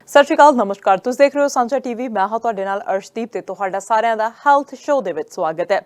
ਸਤਿ ਸ਼੍ਰੀ ਅਕਾਲ, ਨਮਸਕਾਰ। ਤੁਸੀਂ ਦੇਖ ਰਹੇ ਹੋ ਸਾਂਝਾ ਟੀਵੀ। ਮੈਂ ਹਾਂ ਤੁਹਾਡੇ ਨਾਲ ਅਰਸ਼ਦੀਪ ਤੇ ਤੁਹਾਡਾ ਸਾਰਿਆਂ ਦਾ ਹੈਲਥ ਸ਼ੋਅ ਦੇ ਵਿੱਚ ਸਵਾਗਤ ਹੈ।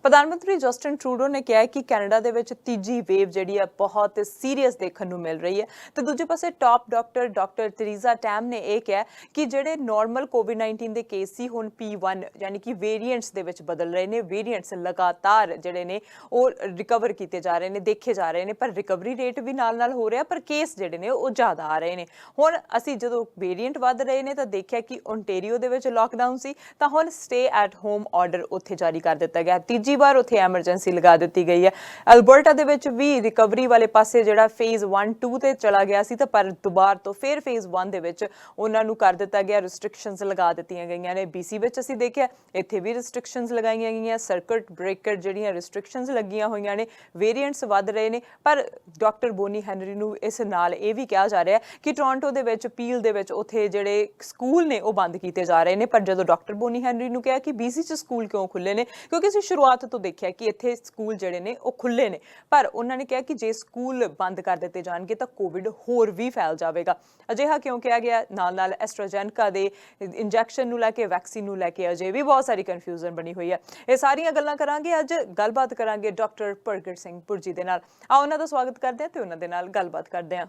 ਪ੍ਰਧਾਨ ਮੰਤਰੀ ਜਸਟਿਨ ਟਰੂਡੋ ਨੇ ਕਿਹਾ ਹੈ ਕਿ ਕੈਨੇਡਾ ਦੇ ਵਿੱਚ ਤੀਜੀ ਵੇਵ ਜਿਹੜੀ ਹੈ ਬਹੁਤ ਸੀਰੀਅਸ ਦੇਖਣ ਨੂੰ ਮਿਲ ਰਹੀ ਹੈ ਤੇ ਦੂਜੇ ਪਾਸੇ ਟਾਪ ਡਾਕਟਰ ਤਰੀਜ਼ਾ ਟੈਮ ਨੇ ਇਹ ਕਿਹਾ ਕਿ ਜਿਹੜੇ ਨਾਰਮਲ ਕੋਵਿਡ-19 ਦੇ ਕੇਸ ਸੀ ਹੁਣ P1 ਯਾਨੀ ਕਿ ਵੇਰੀਐਂਟਸ ਦੇ ਵਿੱਚ ਬਦਲ ਰਹੇ ਨੇ। ਵੇਰੀਐਂਟਸ ਲਗਾਤਾਰ ਜਿਹੜੇ ਨੇ ਉਹ ਰਿਕਵਰ ਕੀਤੇ ਜਾ ਰਹੇ ਨੇ, ਦੇਖੇ ਜਾ ਰਹੇ ਨੇ, ਪਰ ਰਿਕਵਰੀ ਰੇਟ ਵੀ ਨਾਲ ਹੋ ਰਿਹਾ, ਪਰ ਕੇਸ ਜਿਹੜੇ ਨੇ ਉਹ ਜ਼ਿਆਦਾ ਆ ਰਹੇ ਨੇ। ਹੁਣ ਅਸੀਂ ਜਦੋਂ ਵੇਰੀਐਂਟ ਵੱਧ ਰਹੇ ਨੇ ਤਾਂ ਦੇਖਿਆ ਕਿ ਓਨਟੇਰੀਓ ਦੇ ਵਿੱਚ ਲਾਕਡਾਊਨ ਸੀ ਤਾਂ ਹੁਣ ਸਟੇ ਐਟ ਹੋਮ ਆਰਡਰ ਉੱਥੇ ਜਾਰੀ ਕਰ ਦਿੱਤਾ ਗਿਆ। ਤੀਜੀ ਵਾਰ ਉੱਥੇ ਐਮਰਜੈਂਸੀ ਲਗਾ ਦਿੱਤੀ ਗਈ ਹੈ। ਅਲਬਰਟਾ ਦੇ ਵਿੱਚ ਵੀ ਰਿਕਵਰੀ ਵਾਲੇ ਪਾਸੇ ਜਿਹੜਾ ਫੇਜ਼ 1-2 ਤੇ ਚਲਾ ਗਿਆ ਸੀ ਤਾਂ ਪਰ ਦੁਬਾਰਾ ਤੋਂ ਫਿਰ ਫੇਜ਼ 1 ਦੇ ਵਿੱਚ ਉਹਨਾਂ ਨੂੰ ਕਰ ਦਿੱਤਾ ਗਿਆ, ਰਿਸਟ੍ਰਿਕਸ਼ਨਸ ਲਗਾ ਦਿੱਤੀਆਂ ਗਈਆਂ ਨੇ। BC ਵਿੱਚ ਅਸੀਂ ਦੇਖਿਆ ਇੱਥੇ ਵੀ ਰਿਸਟ੍ਰਿਕਸ਼ਨਸ ਲਗਾਈਆਂ ਗਈਆਂ, ਸਰਕਟ ਬ੍ਰੇਕਰ ਜਿਹੜੀਆਂ ਰਿਸਟ੍ਰਿਕਸ਼ਨਸ ਲੱਗੀਆਂ ਹੋਈਆਂ ਨੇ। ਵੇਰੀਐਂਟਸ ਵੱਧ ਰਹੇ ਨੇ, ਪਰ ਡਾਕਟਰ ਬੋਨੀ ਹੈਨਰੀ ਨੂੰ ਇਸ ਨਾਲ ਇਹ ਵੀ ਕਿਹਾ ਜਾ ਰਿਹਾ ਕਿ ਟੋਰਾਂਟੋ ਦੇ ਵਿੱਚ ਪੀਲ ਦੇ ਵਿੱਚ ਉੱਥੇ ਜਿਹੜੇ ਸਕੂਲ ਨੇ ਉਹ ਬੰਦ ਕੀਤੇ ਜਾ ਰਹੇ ਨੇ। ਪਰ ਜਦੋਂ ਡਾਕਟਰ ਬੋਨੀ ਹੈਨਰੀ ਨੂੰ ਕਿਹਾ ਕਿ BC 'ਚ ਸਕੂਲ ਕਿਉਂ ਖੁੱਲ੍ਹੇ ਨੇ, ਕਿਉਂਕਿ ਅਸੀਂ ਸ਼ੁਰੂਆਤ ਤੋਂ ਦੇਖਿਆ ਕਿ ਇੱਥੇ ਸਕੂਲ ਜਿਹੜੇ ਨੇ ਉਹ ਖੁੱਲ੍ਹੇ ਨੇ, ਪਰ ਉਹਨਾਂ ਨੇ ਕਿਹਾ ਕਿ ਜੇ ਸਕੂਲ ਬੰਦ ਕਰ ਦਿੱਤੇ ਜਾਣਗੇ ਤਾਂ ਕੋਵਿਡ ਹੋਰ ਵੀ ਫੈਲ ਜਾਵੇਗਾ। ਅਜਿਹਾ ਕਿਉਂ ਕਿਹਾ ਗਿਆ? ਨਾਲ ਐਸਟਰਾਜੈਨਕਾ ਦੇ ਇੰਜੈਕਸ਼ਨ ਨੂੰ ਲੈ ਕੇ, ਵੈਕਸੀਨ ਨੂੰ ਲੈ ਕੇ ਅਜੇ ਵੀ ਬਹੁਤ ਸਾਰੀ ਕਨਫਿਊਜ਼ਨ ਬਣੀ ਹੋਈ ਹੈ। ਇਹ ਸਾਰੀਆਂ ਗੱਲਾਂ ਕਰਾਂਗੇ ਅੱਜ। ਗੱਲਬਾਤ ਕਰਾਂਗੇ ਡਾਕਟਰ ਪ੍ਰਗਟ ਸਿੰਘ ਪੁਰਜੀ ਦੇ ਨਾਲ। ਆਓ ਉਹਨਾਂ ਦਾ ਸਵਾਗਤ ਕਰਦੇ ਹਾਂ ਤੇ ਉਹਨਾਂ ਦੇ ਨਾਲ ਗੱਲਬਾਤ ਕਰਦੇ ਹਾਂ।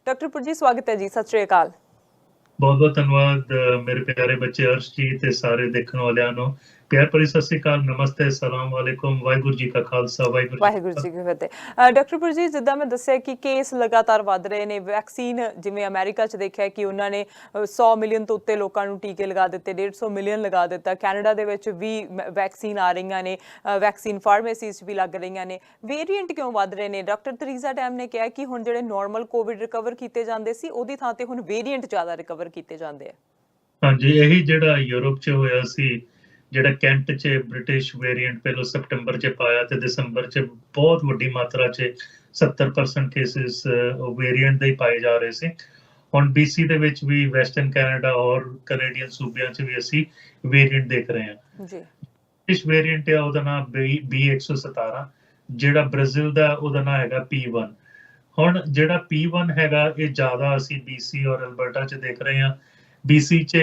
ਡਾਕਟਰ ਪੁਰਜੀ, ਸਵਾਗਤ ਹੈ ਜੀ। ਸਤਿ ਸ਼੍ਰੀ ਅਕਾਲ। ਬਹੁਤ ਬਹੁਤ ਧੰਨਵਾਦ ਮੇਰੇ ਪਿਆਰੇ ਬੱਚੇ ਅਰਸ਼ ਜੀ ਤੇ ਸਾਰੇ ਦੇਖਣ ਵਾਲਿਆਂ ਨੂੰ ਪਿਆਰ ਭਰੀ ਸਤਿ ਸ਼੍ਰੀ ਅਕਾਲ, ਨਮਸਤੇ, ਸਲਾਮ ਵਾਲੇਕੁਮ, ਵਾਹਿਗੁਰੂ ਜੀ ਕਾ ਖਾਲਸਾ, ਵਾਹਿਗੁਰੂ ਜੀ ਕੀ ਫਤਿਹ। ਡਾਕਟਰ ਪੁਰਜੀ, ਜਿੱਦਾਂ ਮੈਂ ਦੱਸਿਆ ਕਿ ਕੇਸ ਲਗਾਤਾਰ ਵੱਧ ਰਹੇ ਨੇ। ਵੈਕਸੀਨ ਜਿਵੇਂ ਅਮਰੀਕਾ 'ਚ ਦੇਖਿਆ ਕਿ ਉਹਨਾਂ ਨੇ 100 ਮਿਲੀਅਨ ਤੋਂ ਉੱਤੇ ਲੋਕਾਂ ਨੂੰ ਟੀਕੇ ਲਗਾ ਦਿੱਤੇ, 150 ਮਿਲੀਅਨ ਲਗਾ ਦਿੱਤਾ। ਕੈਨੇਡਾ ਦੇ ਵਿੱਚ ਵੀ ਵੈਕਸੀਨ ਆ ਰਹੀਆਂ ਨੇ, ਵੈਕਸੀਨ ਫਾਰਮੇਸੀਜ਼ ਵੀ ਲੱਗ ਰਹੀਆਂ ਨੇ। ਵੇਰੀਐਂਟ ਕਿਉਂ ਵੱਧ ਰਹੇ ਨੇ? ਡਾਕਟਰ ਤਰੀਜ਼ਾ ਟੈਮ ਨੇ ਕਿਹਾ ਕਿ ਹੁਣ ਜਿਹੜੇ ਨਾਰਮਲ ਕੋਵਿਡ ਰਿਕਵਰ ਕੀਤੇ ਜਾਂਦੇ ਸੀ ਉਹਦੀ ਥਾਂ ਤੇ ਹੁਣ ਵੇਰੀਐਂਟ ਜ਼ਿਆਦਾ ਰਿਕਵਰ ਕੀਤੇ ਜਾਂਦੇ ਆ। ਹਾਂਜੀ, ਇਹੀ ਜਿਹੜਾ ਯੂਰਪ 'ਚ ਹੋਇਆ ਸੀ, ਜਿਹੜਾ ਕੈਂਟ 'ਚ ਬ੍ਰਿਟਿਸ਼ ਵੇਰੀਐਂਟ ਪਹਿਲਾਂ ਸਤੰਬਰ 'ਚ ਪਾਇਆ ਤੇ ਦਸੰਬਰ 'ਚ ਬਹੁਤ ਵੱਡੀ ਮਾਤਰਾ 'ਚ 70% ਕੇਸਿਸ ਵੇਰੀਐਂਟ ਦੇ ਹੀ ਪਾਏ ਜਾ ਰਹੇ ਸੀ। ਹੁਣ BC ਦੇ ਵਿੱਚ ਵੀ, ਵੈਸਟਰਨ ਕੈਨੇਡਾ ਔਰ ਕੈਨੇਡੀਅਨ ਸੂਬਿਆਂ 'ਚ ਵੀ ਅਸੀਂ ਵੇਰੀਐਂਟ ਦੇਖ ਰਹੇ ਹਾਂ ਜੀ। ਬ੍ਰਿਟਿਸ਼ ਵੇਰੀਐਂਟ ਹੈ, ਉਹਦਾ ਨਾਮ B117, ਜਿਹੜਾ ਬ੍ਰਾਜ਼ੀਲ ਦਾ ਉਹਦਾ ਨਾਮ ਹੈਗਾ P1। ਹੁਣ ਜਿਹੜਾ P1 ਹੈਗਾ ਇਹ ਜ਼ਿਆਦਾ ਅਸੀਂ BC ਔਰ ਅਲਬਰਟਾ 'ਚ ਦੇਖ ਰਹੇ ਹਾਂ। BC 'ਚ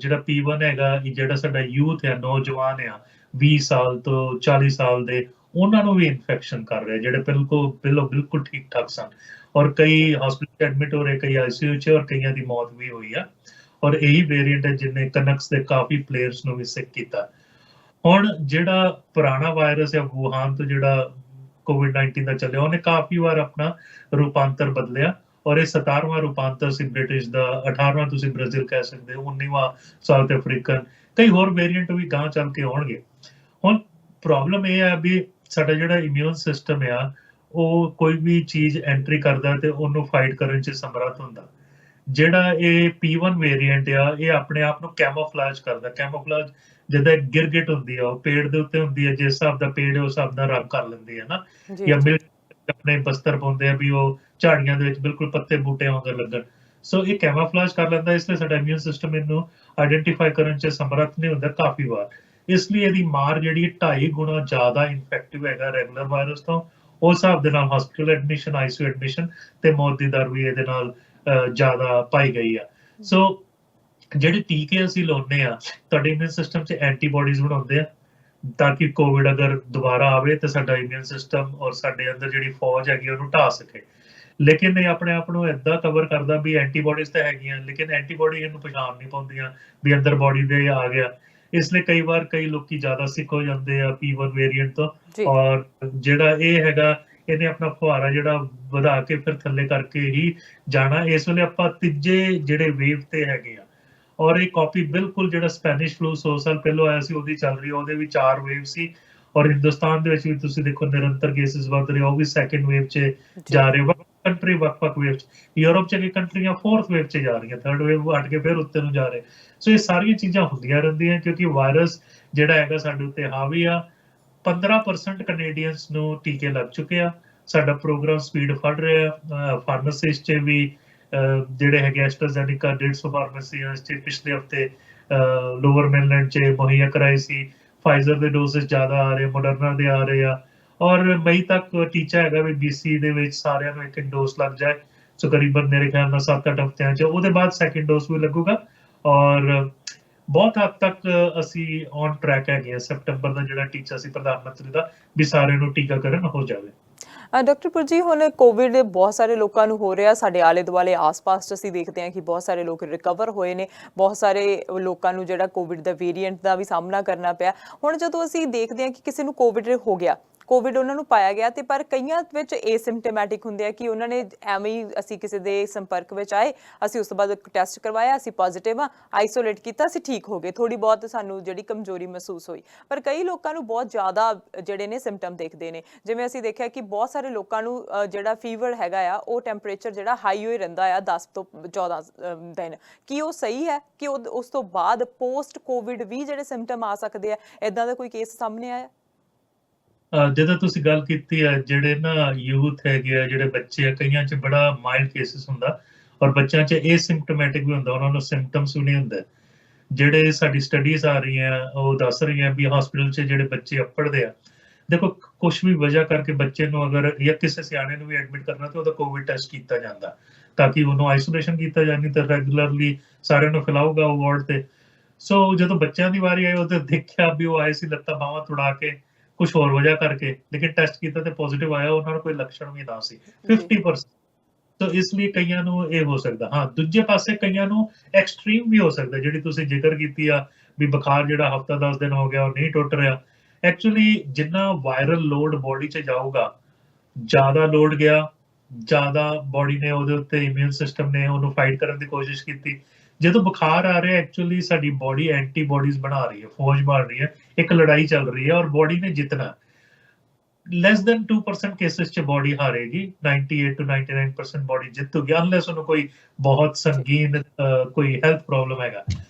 ਜਿਹੜਾ P1 ਹੈਗਾ, ਜਿਹੜਾ ਸਾਡਾ ਯੂਥ ਹੈ, ਨੌਜਵਾਨ ਆ 20 ਸਾਲ ਤੋਂ 40 ਸਾਲ ਦੇ, ਉਹਨਾਂ ਨੂੰ ਵੀ ਇਨਫੈਕਸ਼ਨ ਕਰ ਰਿਹਾ, ਜਿਹੜੇ ਬਿਲਕੁਲ ਠੀਕ ਠਾਕ ਸਨ। ਔਰ ਕਈ ਹਸਪੀਟਲ ਐਡਮਿਟ ਹੋ ਰਹੇ, ਕਈ ICU 'ਚ, ਔਰ ਕਈਆਂ ਦੀ ਮੌਤ ਵੀ ਹੋਈ ਆ। ਔਰ ਇਹੀ ਵੇਰੀਐਂਟ ਹੈ ਜਿਹਨੇ ਕਨਕਸ ਦੇ ਕਾਫੀ ਪਲੇਅਰਸ ਨੂੰ ਵੀ ਸਿੱਕ ਕੀਤਾ। ਹੁਣ ਜਿਹੜਾ ਪੁਰਾਣਾ ਵਾਇਰਸ ਹੈ ਵੂਹਾਨ ਤੋਂ ਜਿਹੜਾ COVID-19 ਦਾ ਚੱਲਿਆ, ਉਹਨੇ ਕਾਫੀ ਵਾਰ ਆਪਣਾ ਰੂਪਾਂਤਰ ਬਦਲਿਆ ਔਰ ਇਹ 17ਵਾਂ ਰੂਪਾਂਤਰ ਸੀ ਬ੍ਰਿਟਿਸ਼ ਦਾ, 18ਵਾਂ ਤੁਸੀਂ ਬ੍ਰਾਜ਼ੀਲ ਕਹਿ ਸਕਦੇ ਹੋ, 19ਵਾਂ ਸਾਊਥ ਅਫਰੀਕਨ, ਕਈ ਹੋਰ ਵੇਰੀਐਂਟ ਵੀ ਗਾਂ ਚੱਲ ਕੇ ਆਉਣਗੇ। ਹੁਣ ਪ੍ਰੋਬਲਮ ਇਹ ਹੈ ਵੀ ਸਾਡਾ ਜਿਹੜਾ ਇਮਿਊਨ ਸਿਸਟਮ ਆ ਉਹ ਕੋਈ ਵੀ ਚੀਜ਼ ਐਂਟਰੀ ਕਰਦਾ ਤੇ ਉਹਨੂੰ ਫਾਈਟ ਕਰਨ 'ਚ ਸਮਰੱਥ ਹੁੰਦਾ। ਜਿਹੜਾ ਇਹ P1 ਵੇਰੀਐਂਟ ਆ ਇਹ ਆਪਣੇ ਆਪ ਨੂੰ ਕੈਮੋਫਲੇਜ ਕਰਦਾ। ਕੈਮੋਫਲੇਜ ਜਿੱਦਾਂ ਗਿਰਗਿਟ ਹੁੰਦੀ ਆ, ਉਹ ਪੇੜ ਦੇ ਉੱਤੇ ਹੁੰਦੀ ਹੈ, ਜਿਸ ਹਿਸਾਬ ਦਾ ਪੇੜ ਹੈ ਉਸ ਹਿਸਾਬ ਦਾ ਰੰਗ ਕਰ ਲੈਂਦੀ ਹੈ ਨਾ, ਜਾਂ ਆਪਣੇ ਬਸਤਰ ਪਾਉਂਦੇ ਆ ਵੀ ਉਹ ਝਾੜੀਆਂ ਦੇ ਵਿੱਚ ਬਿਲਕੁਲ ਪੱਤੇ ਬੂਟੇ ਵਾਂਗਰ ਲੱਗਣ। ਸੋ ਇਹ ਕੈਮੋਫਲੇਜ ਕਰ ਲੈਂਦਾ, ਇਸ ਲਈ ਸਾਡਾ ਇਮਿਊਨ ਸਿਸਟਮ ਇਹਨੂੰ ਆਇਡੈਂਟੀਫਾਈ ਕਰਨ 'ਚ ਸਮਰੱਥ ਨਹੀਂ ਹੁੰਦਾ ਕਾਫੀ ਵਾਰ। ਇਸ ਲਈ ਇਹਦੀ ਮਾਰ ਜਿਹੜੀ 2.5 ਗੁਣਾ ਜ਼ਿਆਦਾ ਇਨਫੈਕਟਿਵ ਹੈਗਾ ਰੈਗੂਲਰ ਵਾਇਰਸ ਤੋਂ। ਉਸ ਹਿਸਾਬ ਦੇ ਨਾਲ ਹਸਪੀਟਲ ਐਡਮਿਸ਼ਨ, ICU ਐਡਮਿਸ਼ਨ ਤੇ ਮੌਤ ਦੀ ਦਰ ਵੀ ਇਹਦੇ ਨਾਲ ਜ਼ਿਆਦਾ ਪਾਈ ਗਈ ਆ। ਸੋ ਜਿਹੜੇ ਟੀਕੇ ਅਸੀਂ ਲਾਉਂਦੇ ਆ, ਤੁਹਾਡੇ ਇਮਿਊਨ ਸਿਸਟਮ 'ਚ ਐਂਟੀਬੋਡੀਜ਼ ਬਣਾਉਂਦੇ ਆ ਤਾਂ ਕਿ ਕੋਵਿਡ ਅਗਰ ਦੁਬਾਰਾ ਆਵੇ ਤਾਂ ਸਾਡਾ ਇਮਿਊਨ ਸਿਸਟਮ ਔਰ ਸਾਡੇ ਅੰਦਰ ਜਿਹੜੀ ਫੌਜ ਹੈਗੀ ਉਹਨੂੰ ਢਾਹ ਸਕੇ। ਲੇਕਿਨ ਇਹ ਆਪਣੇ ਆਪ ਨੂੰ ਏਦਾਂ ਕਵਰ ਕਰਦਾ ਵੀ ਐਂਟੀਬੋਡੀਜ਼ ਤਾਂ ਹੈਗੀਆਂ, ਲੇਕਿਨ ਐਂਟੀਬੋਡੀ ਇਹਨੂੰ ਪਛਾਣ ਨਹੀਂ ਪਾਉਂਦੀਆਂ ਵੀ ਅੰਦਰ ਬੋਡੀ ਦੇ ਆ ਗਿਆ। ਇਸ ਲਈ ਕਈ ਵਾਰ ਕਈ ਲੋਕੀ ਜ਼ਿਆਦਾ ਸਿੱਕ ਹੋ ਜਾਂਦੇ ਆ P1 ਵੇਰੀਐਂਟ ਤੋਂ। ਔਰ ਜਿਹੜਾ ਇਹ ਹੈਗਾ, ਇਹਨੇ ਆਪਣਾ ਫੁਹਾਰਾ ਜਿਹੜਾ ਵਧਾ ਕੇ ਫਿਰ ਥੱਲੇ ਕਰਕੇ ਹੀ ਜਾਣਾ। ਇਸ ਵੇਲੇ ਆਪਾਂ ਤੀਜੇ ਜਿਹੜੇ ਵੇਵ ਤੇ ਹੈਗੇ ਆ, ਔਰ ਇਹ ਕਾਪੀ ਬਿਲਕੁਲ ਜਿਹੜਾ ਸਪੈਨਿਸ਼ ਫਲੂ 100 ਸਾਲ ਪਹਿਲਾਂ ਆਇਆ ਸੀ ਉਹਦੀ ਚੱਲ ਰਹੀ ਹੈ। ਉਹਦੇ ਵੀ 4 ਵੇਵ ਸੀ ਔਰ ਹਿੰਦੁਸਤਾਨ ਦੇ ਵਿੱਚ ਵੀ ਤੁਸੀਂ ਦੇਖੋ ਨਿਰੰਤਰ ਕੇਸਿਸ ਵੱਧ ਰਹੇ, ਉਹ ਵੀ ਸੈਕਿੰਡ ਵੇਵ 'ਚ ਜਾ ਰਹੇ। ਕੰਟਰੀ ਵੱਖ-ਵੱਖ ਵੇਵ 'ਚ, ਯੂਰਪ 'ਚ ਕੰਟਰੀਆਂ 4th ਵੇਵ 'ਚ ਜਾ ਰਹੀਆਂ, 3rd ਵੇਵ ਹਟ ਕੇ ਫਿਰ ਉੱਤੇ ਨੂੰ ਜਾ ਰਹੇ। ਸੋ ਇਹ ਸਾਰੀਆਂ ਚੀਜ਼ਾਂ ਹੁੰਦੀਆਂ ਰਹਿੰਦੀਆਂ ਕਿਉਂਕਿ ਵਾਇਰਸ ਜਿਹੜਾ ਹੈਗਾ ਸਾਡੇ ਉੱਤੇ ਹਾਵੀ ਆ। 15% ਕੈਨੇਡੀਅਨਸ ਨੂੰ ਟੀਕੇ ਲੱਗ ਚੁੱਕੇ ਆ। ਸਾਡਾ ਪ੍ਰੋਗਰਾਮ ਸਪੀਡ ਫੜ ਰਿਹਾ। ਫਾਰਮਾਸਿਸਟ 'ਚ ਵੀ ਜਿਹੜੇ ਹੈਗੇ ਐਸਟਰਾਜ਼ੈਨੇਕਾ 150 ਫਾਰਮੇਸੀਆਂ 'ਚ ਪਿਛਲੇ ਹਫ਼ਤੇ ਲੋਅਰ ਮੇਨਲੈਂਡ 'ਚ ਮੁਹੱਈਆ ਕਰਾਈ ਸੀ। ਫਾਈਜ਼ਰ ਦੇ ਡੋਜ਼ੇਸ ਜ਼ਿਆਦਾ ਆ ਰਹੇ, ਮੋਡਰਨਾ ਦੇ ਆ ਰਹੇ ਆ। ਔਰ ਮਈ ਤੱਕ ਟੀਚਾ ਹੈਗਾ ਵੀ BC ਦੇ ਵਿੱਚ ਸਾਰਿਆਂ ਨੂੰ 1 ਡੋਜ਼ ਲੱਗ ਜਾਏ। ਸੋ ਕਰੀਬਨ ਮੇਰੇ ਖਿਆਲ ਨਾਲ 7-8 ਹਫ਼ਤਿਆਂ 'ਚ ਉਹਦੇ ਬਾਅਦ ਸੈਕਿੰਡ ਡੋਜ਼ ਵੀ ਲੱਗੂਗਾ। ਔਰ ਬਹੁਤ ਹੱਦ ਤੱਕ ਅਸੀਂ ਔਨ ਟਰੈਕ ਹੈਗੇ ਆ। ਸੈਪਟੰਬਰ ਦਾ ਜਿਹੜਾ ਟੀਚਾ ਸੀ ਪ੍ਰਧਾਨ ਮੰਤਰੀ ਦਾ ਵੀ ਸਾਰਿਆਂ ਨੂੰ ਟੀਕਾਕਰਨ ਹੋ ਜਾਵੇ। ਡਾਕਟਰ ਪੁਰ ਜੀ, ਹੁਣ ਕੋਵਿਡ ਬਹੁਤ ਸਾਰੇ ਲੋਕਾਂ ਨੂੰ ਹੋ ਰਿਹਾ, ਸਾਡੇ ਆਲੇ ਦੁਆਲੇ ਆਸ-ਪਾਸ 'ਚ ਅਸੀਂ ਦੇਖਦੇ ਹਾਂ ਕਿ ਬਹੁਤ ਸਾਰੇ ਲੋਕ ਰਿਕਵਰ ਹੋਏ ਨੇ, ਬਹੁਤ ਸਾਰੇ ਲੋਕਾਂ ਨੂੰ ਜਿਹੜਾ ਕੋਵਿਡ ਦਾ ਵੇਰੀਐਂਟ ਦਾ ਵੀ ਸਾਹਮਣਾ ਕਰਨਾ ਪਿਆ। ਹੁਣ ਜਦੋਂ ਅਸੀਂ ਦੇਖਦੇ ਹਾਂ ਕਿ ਕਿਸੇ ਨੂੰ ਕੋਵਿਡ ਹੋ ਗਿਆ, ਕੋਵਿਡ ਉਹਨਾਂ ਨੂੰ ਪਾਇਆ ਗਿਆ, ਤੇ ਪਰ ਕਈਆਂ ਵਿੱਚ ਏਸਿਮਟੋਮੈਟਿਕ ਹੁੰਦੇ ਆ ਕਿ ਉਹਨਾਂ ਨੇ ਐਵੇਂ ਹੀ, ਅਸੀਂ ਕਿਸੇ ਦੇ ਸੰਪਰਕ ਵਿੱਚ ਆਏ, ਅਸੀਂ ਉਸ ਤੋਂ ਬਾਅਦ ਟੈਸਟ ਕਰਵਾਇਆ, ਅਸੀਂ ਪੋਜ਼ੀਟਿਵ ਆ, ਆਈਸੋਲੇਟ ਕੀਤਾ, ਅਸੀਂ ਠੀਕ ਹੋ ਗਏ, ਥੋੜ੍ਹੀ ਬਹੁਤ ਸਾਨੂੰ ਜਿਹੜੀ ਕਮਜ਼ੋਰੀ ਮਹਿਸੂਸ ਹੋਈ। ਪਰ ਕਈ ਲੋਕਾਂ ਨੂੰ ਬਹੁਤ ਜ਼ਿਆਦਾ ਜਿਹੜੇ ਨੇ ਸਿੰਪਟਮ ਦੇਖਦੇ ਨੇ, ਜਿਵੇਂ ਅਸੀਂ ਦੇਖਿਆ ਕਿ ਬਹੁਤ ਸਾਰੇ ਲੋਕਾਂ ਨੂੰ ਜਿਹੜਾ ਫੀਵਰ ਹੈਗਾ ਆ, ਉਹ ਟੈਂਪਰੇਚਰ ਜਿਹੜਾ ਹਾਈ ਹੋਈ ਰਹਿੰਦਾ ਆ 10 ਤੋਂ 14 ਦਿਨ। ਕੀ ਉਹ ਸਹੀ ਹੈ ਕਿ ਉਸ ਤੋਂ ਬਾਅਦ ਪੋਸਟ ਕੋਵਿਡ ਵੀ ਜਿਹੜੇ ਸਿੰਪਟਮ ਆ ਸਕਦੇ ਆ? ਇੱਦਾਂ ਦਾ ਕੋਈ ਕੇਸ ਸਾਹਮਣੇ ਆਇਆ? ਜਦੋਂ ਤੁਸੀਂ ਗੱਲ ਕੀਤੀ ਆ, ਜਿਹੜੇ ਨਾ ਯੂਥ ਹੈਗੇ ਆ, ਜਿਹੜੇ ਬੱਚੇ ਆ, ਕਈਆਂ 'ਚ ਬੜਾ ਮਾਈਲਡ ਕੇਸਿਸ ਹੁੰਦਾ ਔਰ ਬੱਚਿਆਂ 'ਚ ਏਸਿਮਟੋਮੈਟਿਕ ਵੀ ਹੁੰਦਾ, ਉਹਨਾਂ ਨੂੰ ਸਿੰਪਟਮਸ ਵੀ ਨਹੀਂ ਹੁੰਦੇ। ਜਿਹੜੇ ਸਾਡੀ ਸਟੱਡੀਜ਼ ਆ ਰਹੀਆਂ ਉਹ ਦੱਸ ਰਹੀਆਂ ਵੀ ਹਸਪੀਟਲ 'ਚ ਜਿਹੜੇ ਬੱਚੇ ਅੱਪੜਦੇ ਆ, ਦੇਖੋ ਕੁਛ ਵੀ ਵਜ੍ਹਾ ਕਰਕੇ ਬੱਚੇ ਨੂੰ ਅਗਰ ਜਾਂ ਕਿਸੇ ਸਿਆਣੇ ਨੂੰ ਵੀ ਐਡਮਿਟ ਕਰਨਾ ਤੇ ਉਹਦਾ ਕੋਵਿਡ ਟੈਸਟ ਕੀਤਾ ਜਾਂਦਾ ਤਾਂ ਕਿ ਉਹਨੂੰ ਆਈਸੋਲੇਸ਼ਨ ਕੀਤਾ ਜਾਏ, ਨਹੀਂ ਤਾਂ ਰੈਗੂਲਰਲੀ ਸਾਰਿਆਂ ਨੂੰ ਫੈਲਾਊਗਾ ਉਹ ਵਾਰਡ ਤੇ। ਸੋ ਜਦੋਂ ਬੱਚਿਆਂ ਦੀ ਵਾਰੀ ਆਈ, ਉਹਦੇ ਦੇਖਿਆ ਵੀ ਉਹ ਆਏ ਸੀ ਲੱਤਾਂ ਬਾਹਾਂ ਤੁੜਾ ਕੇ ਕੁਛ ਹੋਰ ਵਜ੍ਹਾ ਕਰਕੇ, ਲੇਕਿਨ ਟੈਸਟ ਕੀਤਾ ਤੇ ਪੋਜ਼ਿਟਿਵ ਆਇਆ, ਉਹਨਾਂ ਨੂੰ ਕੋਈ ਲੱਛਣ ਵੀ ਨਾ ਸੀ 50%। ਤਾਂ ਇਸ ਲਈ ਕਈਆਂ ਨੂੰ ਇਹ ਹੋ ਸਕਦਾ। ਹਾਂ, ਦੂਜੇ ਪਾਸੇ ਕਈਆਂ ਨੂੰ ਐਕਸਟ੍ਰੀਮ ਵੀ ਹੋ ਸਕਦਾ, ਜਿਹੜੀ ਤੁਸੀਂ ਜ਼ਿਕਰ ਕੀਤੀ ਆ ਵੀ ਬੁਖਾਰ ਜਿਹੜਾ ਹਫ਼ਤਾ 10 ਦਿਨ ਹੋ ਗਿਆ ਉਹ ਨਹੀਂ ਟੁੱਟ ਰਿਹਾ। ਐਕਚੁਅਲੀ ਜਿੰਨਾ ਵਾਇਰਲ ਲੋਡ ਬੋਡੀ 'ਚ ਜਾਊਗਾ, ਜ਼ਿਆਦਾ ਲੋਡ ਗਿਆ, ਜ਼ਿਆਦਾ ਬੋਡੀ ਨੇ ਉਹਦੇ ਉੱਤੇ ਇਮਿਊਨ ਸਿਸਟਮ ਨੇ ਉਹਨੂੰ ਫਾਈਟ ਕਰਨ ਦੀ ਕੋਸ਼ਿਸ਼ ਕੀਤੀ। ਜਦੋਂ ਬੁਖਾਰ ਆ ਰਿਹਾ, ਐਕਚੁਅਲੀ ਸਾਡੀ ਬੋਡੀ ਐਂਟੀਬੋਡੀਜ਼ ਬਣਾ ਰਹੀ ਹੈ, ਫੌਜ ਬਣ ਰਹੀ ਹੈ, ਇੱਕ ਲੜਾਈ ਚੱਲ ਰਹੀ ਹੈ ਔਰ ਬੋਡੀ ਨੇ ਜਿੱਤਣਾ। ਲੈਸ ਦੈਨ 2% ਕੇਸਿਸ 'ਚ ਬੋਡੀ ਹਾਰੇਗੀ, 98 to 99% ਬੋਡੀ ਜਿੱਤੂਗੀ, ਅਨਲੈਸ ਉਹਨੂੰ ਕੋਈ ਬਹੁਤ ਸੰਗੀਨ ਕੋਈ ਹੈਲਥ ਪ੍ਰੋਬਲਮ ਹੈਗਾ।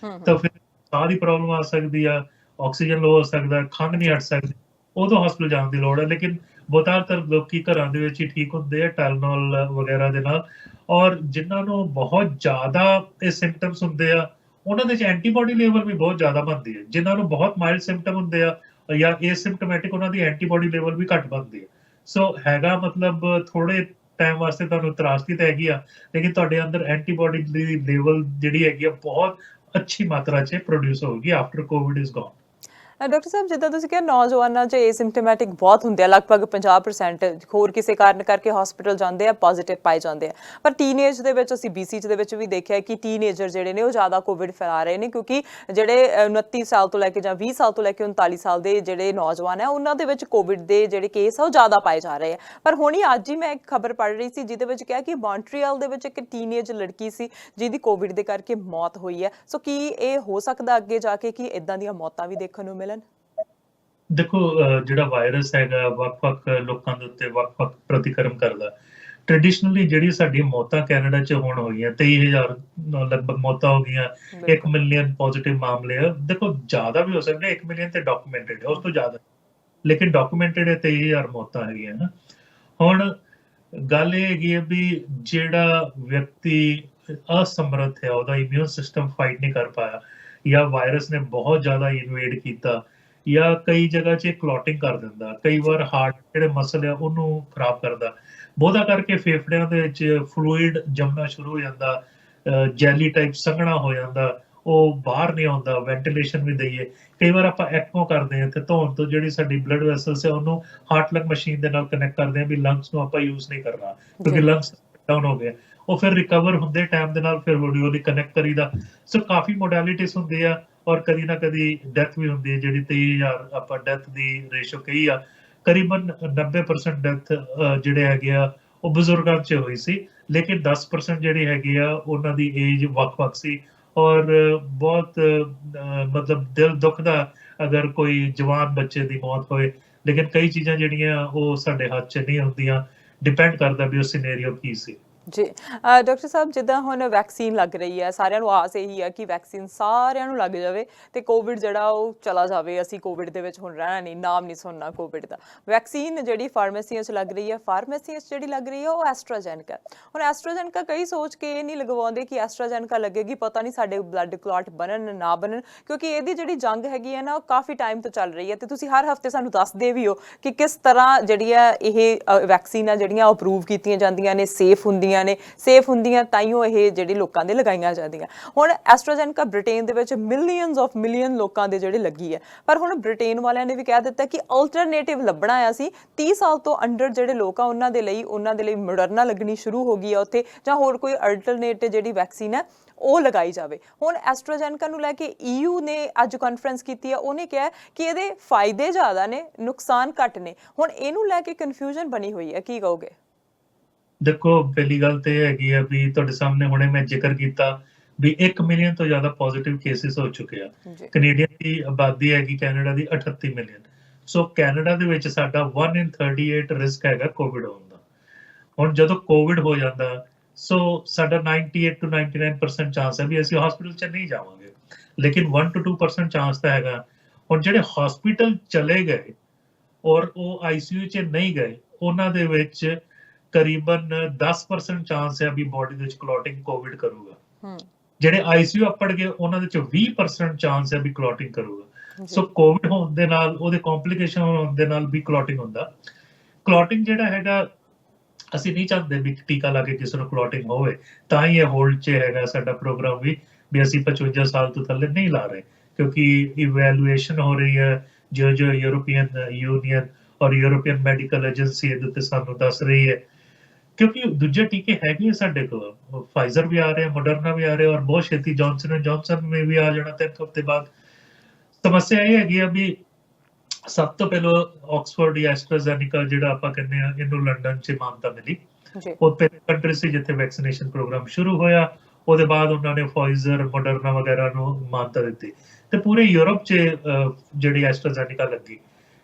ਤਾਂ ਫਿਰ ਸਾਹ ਦੀ ਪ੍ਰੋਬਲਮ ਆ ਸਕਦੀ ਆ, ਆਕਸੀਜਨ ਲੋ ਹੋ ਸਕਦਾ, ਖੰਘ ਨਹੀਂ ਹਟ ਸਕਦੀ, ਉਦੋਂ ਹਸਪਤਾਲ ਜਾਣ ਦੀ ਲੋੜ ਹੈ। ਲੇਕਿਨ ਬਹੁਤਾਤਰ ਲੋਕੀ ਘਰਾਂ ਦੇ ਵਿੱਚ ਹੀ ਠੀਕ ਹੁੰਦੇ ਆ ਟਾਈਲਨੋਲ ਵਗੈਰਾ ਦੇ ਨਾਲ। ਔਰ ਜਿਨ੍ਹਾਂ ਨੂੰ ਬਹੁਤ ਜ਼ਿਆਦਾ ਇਹ ਸਿੰਪਟਮਸ ਹੁੰਦੇ ਆ, ਉਹਨਾਂ ਦੇ 'ਚ ਐਂਟੀਬੋਡੀ ਲੈਵਲ ਵੀ ਬਹੁਤ ਜ਼ਿਆਦਾ ਬਣਦੀ ਹੈ। ਜਿਨ੍ਹਾਂ ਨੂੰ ਬਹੁਤ ਮਾਈਲਡ ਸਿੰਪਟਮ ਹੁੰਦੇ ਆ ਜਾਂ ਏਸਿਮਟੋਮੈਟਿਕ, ਉਹਨਾਂ ਦੀ ਐਂਟੀਬੋਡੀ ਲੈਵਲ ਵੀ ਘੱਟ ਬਣਦੀ ਹੈ। ਸੋ ਹੈਗਾ ਮਤਲਬ ਥੋੜੇ ਟਾਈਮ ਵਾਸਤੇ ਤੁਹਾਨੂੰ ਤਰਾਸਦੀ ਤਾਂ ਹੈਗੀ ਆ, ਲੇਕਿਨ ਤੁਹਾਡੇ ਅੰਦਰ ਐਂਟੀਬੋਡੀ ਦੀ ਲੈਵਲ ਜਿਹੜੀ ਹੈਗੀ ਆ ਬਹੁਤ ਅੱਛੀ ਮਾਤਰਾ 'ਚ ਪ੍ਰੋਡਿਊਸ ਹੋਊਗੀ after Covid is gone. Doctor ਸਾਹਿਬ, ਜਿੱਦਾਂ ਤੁਸੀਂ ਕਿਹਾ ਨੌਜਵਾਨਾਂ 'ਚ ਏਸਿਮਟੋਮੈਟਿਕ ਬਹੁਤ ਹੁੰਦੇ ਆ, ਲਗਭਗ 50%, ਹੋਰ ਕਿਸੇ ਕਾਰਨ ਕਰਕੇ ਹਸਪੀਟਲ ਜਾਂਦੇ ਆ, ਪੋਜ਼ੀਟਿਵ ਪਾਏ ਜਾਂਦੇ ਆ। ਪਰ ਟੀਨਏਜ ਦੇ ਵਿੱਚ ਅਸੀਂ BC ਦੇ ਵਿੱਚ ਵੀ ਦੇਖਿਆ ਕਿ ਟੀਨਏਜਰ ਜਿਹੜੇ ਨੇ ਉਹ ਜ਼ਿਆਦਾ ਕੋਵਿਡ ਫੈਲਾ ਰਹੇ ਨੇ, ਕਿਉਂਕਿ ਜਿਹੜੇ 29 ਸਾਲ ਤੋਂ ਲੈ ਕੇ ਜਾਂ 20 ਸਾਲ ਤੋਂ ਲੈ ਕੇ 39 ਸਾਲ ਦੇ ਜਿਹੜੇ ਨੌਜਵਾਨ ਆ, ਉਹਨਾਂ ਦੇ ਵਿੱਚ ਕੋਵਿਡ ਦੇ ਜਿਹੜੇ ਕੇਸ ਆ ਉਹ ਜ਼ਿਆਦਾ ਪਾਏ ਜਾ ਰਹੇ ਆ। ਪਰ ਹੁਣ ਹੀ ਅੱਜ ਹੀ ਮੈਂ ਇੱਕ ਖਬਰ ਪੜ੍ਹ ਰਹੀ ਸੀ ਜਿਹਦੇ ਵਿੱਚ ਕਿਹਾ ਕਿ ਮੌਂਟਰੀਅਲ ਦੇ ਵਿੱਚ ਇੱਕ ਟੀਨਏਜ ਲੜਕੀ ਸੀ ਜਿਹਦੀ ਕੋਵਿਡ ਦੇ ਕਰਕੇ ਮੌਤ ਹੋਈ ਹੈ। ਸੋ ਕੀ ਇਹ ਹੋ ਸਕਦਾ ਅੱਗੇ ਜਾ ਕੇ ਕਿ ਇੱਦਾਂ ਦੀਆਂ ਮੌਤਾਂ ਵੀ ਦੇਖਣ ਨੂੰ ਮਿਲਣ? ਦੇਖੋ, ਜਿਹੜਾ ਵਾਇਰਸ ਹੈਗਾ ਵੱਖ-ਵੱਖ ਲੋਕਾਂ ਦੇ ਉੱਤੇ ਵੱਖ-ਵੱਖ ਪ੍ਰਤੀਕਰਮ ਕਰਦਾ। ਟ੍ਰੈਡੀਸ਼ਨਲੀ ਜਿਹੜੀ ਸਾਡੀ ਮੌਤਾਂ ਕੈਨੇਡਾ 'ਚ ਹੁਣ ਹੋਈਆਂ 23,000 ਲਗਭਗ ਮੌਤਾਂ ਹੋ ਗਈਆਂ, 1 ਮਿਲੀਅਨ ਪੋਜ਼ਿਟਿਵ ਮਾਮਲੇ ਆ। ਦੇਖੋ ਜ਼ਿਆਦਾ ਵੀ ਹੋ ਸਕਦੇ, 1 ਮਿਲੀਅਨ ਤੇ ਡਾਕੂਮੈਂਟਡ ਹੈ, ਉਸ ਤੋਂ ਜ਼ਿਆਦਾ, ਲੇਕਿਨ ਡਾਕੂਮੈਂਟਡ ਹੈ 23,000 ਮੌਤਾਂ ਹੈਗੀਆਂ ਨਾ। ਹੁਣ ਗੱਲ ਇਹ ਹੈਗੀ ਹੈ ਵੀ ਜਿਹੜਾ ਵਿਅਕਤੀ ਅਸਮਰੱਥ ਹੈ, ਉਹਦਾ ਇਮਿਊਨ ਸਿਸਟਮ ਫਾਈਟ ਨਹੀਂ ਕਰ ਪਾਇਆ, ਜਾਂ ਵਾਇਰਸ ਨੇ ਬਹੁਤ ਜ਼ਿਆਦਾ ਇਨਵੇਡ ਕੀਤਾ, ਜਾਂ ਕਈ ਜਗ੍ਹਾ 'ਚ ਕਲੌਟਿੰਗ ਕਰ ਦਿੰਦਾ, ਕਈ ਵਾਰ ਹਾਰਟ ਜਿਹੜੇ ਮਸਲ ਆ ਉਹਨੂੰ ਖਰਾਬ ਕਰਦਾ, ਬਹੁਤਾ ਕਰਕੇ ਫੇਫੜਿਆਂ ਦੇ ਵਿੱਚ ਫਲੂਇਡ ਜੰਮਣਾ ਸ਼ੁਰੂ ਹੋ ਜਾਂਦਾ, ਜੈਲੀ ਟਾਈਪ ਸੰਘਣਾ ਹੋ ਜਾਂਦਾ, ਉਹ ਬਾਹਰ ਨਹੀਂ ਆਉਂਦਾ। ਵੈਂਟੀਲੇਸ਼ਨ ਵੀ ਦਈਏ, ਕਈ ਵਾਰ ਆਪਾਂ ਐਕਮੋ ਕਰਦੇ ਹਾਂ ਤੇ ਧੌਣ ਤੋਂ ਜਿਹੜੀ ਸਾਡੀ ਬਲੱਡ ਵੈਸਲਸ ਹੈ ਉਹਨੂੰ ਹਾਰਟ ਲੰਗ ਮਸ਼ੀਨ ਦੇ ਨਾਲ ਕਨੈਕਟ ਕਰਦੇ ਹਾਂ ਵੀ ਲੰਗਸ ਨੂੰ ਆਪਾਂ ਯੂਜ਼ ਨਹੀਂ ਕਰਨਾ ਕਿਉਂਕਿ ਲੰਗਸ ਡਾਊਨ ਹੋ ਗਏ। ਉਹ ਫਿਰ ਰਿਕਵਰ ਹੁੰਦੇ ਟਾਈਮ ਦੇ ਨਾਲ ਫਿਰ ਹੌਲੀ ਹੌਲੀ ਕਨੈਕਟ ਕਰੀਦਾ। ਸੋ ਕਾਫੀ ਮੋਡੈਲਿਟੀਜ਼ ਹੁੰਦੀ ਆ ਔਰ ਕਦੀ ਨਾ ਕਦੀ ਡੈਥ ਵੀ ਹੁੰਦੀ ਹੈ। ਜਿਹੜੀ 23,000 ਆਪਾਂ ਡੈਥ ਦੀ ਰੇਸ਼ੋ ਕਹੀ ਆ, ਕਰੀਬਨ 90% ਡੈਥ ਜਿਹੜੇ ਹੈਗੇ ਆ ਉਹ ਬਜ਼ੁਰਗਾਂ 'ਚ ਹੋਈ ਸੀ, ਲੇਕਿਨ 10% ਜਿਹੜੇ ਹੈਗੇ ਆ ਉਹਨਾਂ ਦੀ ਏਜ ਵੱਖ-ਵੱਖ ਸੀ। ਔਰ ਬਹੁਤ ਮਤਲਬ ਦਿਲ ਦੁਖਦਾ ਅਗਰ ਕੋਈ ਜਵਾਨ ਬੱਚੇ ਦੀ ਮੌਤ ਹੋਏ, ਲੇਕਿਨ ਕਈ ਚੀਜ਼ਾਂ ਜਿਹੜੀਆਂ ਉਹ ਸਾਡੇ ਹੱਥ 'ਚ ਨਹੀਂ ਹੁੰਦੀਆਂ, ਡਿਪੈਂਡ ਕਰਦਾ ਵੀ ਉਹ ਸਿਨੈਰੀਓ ਕੀ ਸੀ। ਜੀ ਡਾਕਟਰ ਸਾਹਿਬ, ਜਿੱਦਾਂ ਹੁਣ ਵੈਕਸੀਨ ਲੱਗ ਰਹੀ ਹੈ, ਸਾਰਿਆਂ ਨੂੰ ਆਸ ਇਹੀ ਹੈ ਕਿ ਵੈਕਸੀਨ ਸਾਰਿਆਂ ਨੂੰ ਲੱਗ ਜਾਵੇ ਤੇ ਕੋਵਿਡ ਜਿਹੜਾ ਉਹ ਚਲਾ ਜਾਵੇ, ਅਸੀਂ ਕੋਵਿਡ ਦੇ ਵਿੱਚ ਹੁਣ ਰਹਿਣਾ ਨਹੀਂ, ਨਾਮ ਨਹੀਂ ਸੁਣਨਾ ਕੋਵਿਡ ਦਾ। ਵੈਕਸੀਨ ਜਿਹੜੀ ਫਾਰਮੇਸੀਆਂ 'ਚ ਲੱਗ ਰਹੀ ਹੈ, ਫਾਰਮੇਸੀਆਂ 'ਚ ਜਿਹੜੀ ਲੱਗ ਰਹੀ ਹੈ ਉਹ ਐਸਟਰਾਜੈਨਕਾ। ਹੁਣ ਐਸਟਰਾਜੈਨਕਾ ਕਈ ਸੋਚ ਕੇ ਇਹ ਨਹੀਂ ਲਗਵਾਉਂਦੇ ਕਿ ਐਸਟਰਾਜੈਨਕਾ ਲੱਗੇਗੀ, ਪਤਾ ਨਹੀਂ ਸਾਡੇ ਬਲੱਡ ਕਲੌਟ ਬਣਨ ਨਾ ਬਣਨ, ਕਿਉਂਕਿ ਇਹਦੀ ਜਿਹੜੀ ਜੰਗ ਹੈਗੀ ਹੈ ਨਾ ਉਹ ਕਾਫੀ ਟਾਈਮ ਤੋਂ ਚੱਲ ਰਹੀ ਹੈ ਤੇ ਤੁਸੀਂ ਹਰ ਹਫ਼ਤੇ ਸਾਨੂੰ ਦੱਸਦੇ ਵੀ ਹੋ ਕਿ ਕਿਸ ਤਰ੍ਹਾਂ ਜਿਹੜੀ ਹੈ ਇਹ ਵੈਕਸੀਨਾਂ ਜਿਹੜੀਆਂ ਅਪਰੂਵ ਕੀਤੀਆਂ ਜਾਂਦੀਆਂ ਨੇ, ਸੇਫ ਹੁੰਦੀਆਂ ਹੁੰਦੀਆਂ ਨੇ, ਸੇਫ ਹੁੰਦੀਆਂ, ਤਾਈਓ ਇਹ ਜਿਹੜੀ ਲੋਕਾਂ ਦੇ ਲਗਾਈਆਂ ਜਾਂਦੀਆਂ। ਹੁਣ ਐਸਟਰਾਜੈਨਕਾ ਬ੍ਰਿਟੇਨ ਦੇ ਵਿੱਚ ਮਿਲੀਅਨਸ ਆਫ ਮਿਲੀਅਨ ਲੋਕਾਂ ਦੇ ਜਿਹੜੇ ਲੱਗੀ ਹੈ, ਪਰ ਹੁਣ ਬ੍ਰਿਟੇਨ ਵਾਲਿਆਂ ਨੇ ਵੀ ਕਹਿ ਦਿੱਤਾ ਕਿ ਅਲਟਰਨੇਟਿਵ ਲੱਭਣਾ ਆ। ਅਸੀਂ 30 ਸਾਲ ਤੋਂ ਅੰਡਰ ਜਿਹੜੇ ਲੋਕ ਆ ਉਹਨਾਂ ਦੇ ਲਈ ਮੋਡਰਨਾ ਲੱਗਣੀ ਸ਼ੁਰੂ ਹੋ ਗਈ ਆ ਉੱਥੇ, ਜਾਂ ਹੋਰ ਕੋਈ ਅਲਟਰਨੇਟ ਜਿਹੜੀ ਵੈਕਸੀਨ ਹੈ ਉਹ ਲਗਾਈ ਜਾਵੇ। ਹੁਣ ਐਸਟਰਾਜੈਨਕਾ ਨੂੰ ਲੈ ਕੇ EU ਨੇ ਅੱਜ ਕਾਨਫਰੰਸ ਕੀਤੀ ਆ, ਉਹਨੇ ਕਿਹਾ ਕਿ ਇਹਦੇ ਫਾਇਦੇ ਜ਼ਿਆਦਾ ਨੇ, ਨੁਕਸਾਨ ਘੱਟ ਨੇ। ਹੁਣ ਇਹਨੂੰ ਲੈ ਕੇ ਕਨਫਿਊਜ਼ਨ ਬਣੀ ਹੋਈ ਹੈ, ਕੀ ਕਹੋਗੇ? ਦੇਖੋ, ਪਹਿਲੀ ਗੱਲ ਤੇ ਇਹ ਹੈਗੀ ਆ ਵੀ ਤੁਹਾਡੇ ਸਾਹਮਣੇ ਹੁਣੇ ਮੈਂ ਜ਼ਿਕਰ ਕੀਤਾ ਵੀ 1 ਮਿਲੀਅਨ ਤੋਂ ਜ਼ਿਆਦਾ ਪੋਜ਼ਿਟਿਵ ਕੇਸਿਸ ਹੋ ਚੁੱਕੇ ਆ। ਕੈਨੇਡੀਅਨ ਦੀ ਆਬਾਦੀ ਹੈਗੀ ਕੈਨੇਡਾ ਦੀ 38 ਮਿਲੀਅਨ। ਸੋ ਕੈਨੇਡਾ ਦੇ ਵਿੱਚ ਸਾਡਾ 1 in 38 ਰਿਸਕ ਹੈਗਾ ਕੋਵਿਡ ਹੋਣ ਦਾ। ਹੁਣ ਜਦੋਂ ਕੋਵਿਡ ਹੋ ਜਾਂਦਾ ਸੋ ਸਾਡਾ 98 to 99% ਚਾਂਸ ਹੈ ਵੀ ਅਸੀਂ ਹਸਪੀਟਲ 'ਚ ਨਹੀਂ ਜਾਵਾਂਗੇ, ਲੇਕਿਨ 1 to 2% ਚਾਂਸ ਤਾਂ ਹੈਗਾ। ਹੁਣ ਜਿਹੜੇ ਹਸਪੀਟਲ ਚਲੇ ਗਏ ਔਰ ਉਹ ICU 'ਚ ਨਹੀਂ ਗਏ, ਉਹਨਾਂ ਦੇ ਵਿੱਚ ਕਰੀਬਨ 10% ਚਾਂਸ ਹੈ ਵੀ ਬੋਡੀ ਦੇ ਵਿੱਚ ਕਲੌਟਿੰਗ ਕੋਵਿਡ ਕਰੂਗਾ। ਜਿਹੜੇ ICU ਅੱਪੜ ਗਏ ਉਹਨਾਂ ਦੇ ਵਿੱਚ 20% ਚਾਂਸ ਹੈ ਵੀ ਕਲੌਟਿੰਗ ਕਰੂਗਾ। ਸੋ ਕੋਵਿਡ ਹੋਣ ਦੇ ਨਾਲ, ਉਹਦੇ ਕੰਪਲਿਕੇਸ਼ਨ ਹੋਣ ਦੇ ਨਾਲ ਵੀ ਕਲੌਟਿੰਗ ਹੁੰਦਾ। ਕਲੌਟਿੰਗ ਜਿਹੜਾ ਹੈਗਾ, ਅਸੀਂ ਨਹੀਂ ਚਾਹੁੰਦੇ ਵੀ ਟੀਕਾ ਲਾ ਕੇ ਕਿਸੇ ਨੂੰ ਕਲੌਟਿੰਗ ਹੋਵੇ, ਤਾਂ ਹੀ ਇਹ ਹੋਲਡ 'ਚ ਹੈਗਾ ਸਾਡਾ ਪ੍ਰੋਗਰਾਮ ਵੀ ਅਸੀਂ 55 ਸਾਲ ਤੋਂ ਥੱਲੇ ਨਹੀਂ ਲਾ ਰਹੇ, ਕਿਉਂਕਿ ਇਵੈਲੂਏਸ਼ਨ ਹੋ ਰਹੀ ਹੈ ਜੋ ਯੂਰੋਪੀਅਨ ਯੂਨੀਅਨ ਔਰ ਯੂਰੋਪੀਅਨ ਮੈਡੀਕਲ ਏਜੰਸੀ ਇਹਦੇ ਉੱਤੇ ਸਾਨੂੰ ਦੱਸ ਰਹੀ ਹੈ। ਕਿਉਂਕਿ ਦੂਜੇ ਟੀਕੇ ਹੈਗੇ ਸਾਡੇ ਕੋਲ, ਫਾਈਜ਼ਰ ਵੀ ਆ ਰਹੇ, ਮੋਡਰਨਾ ਵੀ ਆ ਰਹੇ, ਔਰ ਬਹੁਤ ਛੇਤੀ ਜੌਨਸਨ ਐਂਡ ਜੌਨਸਨ ਨੇ ਵੀ ਆ ਜਾਣਾ 3 ਹਫ਼ਤੇ ਬਾਅਦ। ਸਮੱਸਿਆ ਇਹ ਹੈਗੀ ਆ ਵੀ ਸਭ ਤੋਂ ਪਹਿਲਾਂ ਆਕਸਫੋਰਡ ਜਾਂ ਐਸਟਰਾਜ਼ੈਨੇਕਾ ਜਿਹੜਾ ਆਪਾਂ ਕਹਿੰਦੇ ਆ, ਇਹਨੂੰ ਲੰਡਨ 'ਚ ਮਾਨਤਾ ਮਿਲੀ। ਉਹ ਪਹਿਲੀ ਕੰਟਰੀ ਸੀ ਜਿੱਥੇ ਵੈਕਸੀਨੇਸ਼ਨ ਪ੍ਰੋਗਰਾਮ ਸ਼ੁਰੂ ਹੋਇਆ। ਉਹਦੇ ਬਾਅਦ ਉਹਨਾਂ ਨੇ ਫਾਈਜ਼ਰ, ਮੋਡਰਨਾ ਵਗੈਰਾ ਨੂੰ ਮਾਨਤਾ ਦਿੱਤੀ ਤੇ ਪੂਰੇ ਯੂਰਪ 'ਚ ਜਿਹੜੀ ਐਸਟਰਾਜ਼ੈਨੇਕਾ ਲੱਗੀ।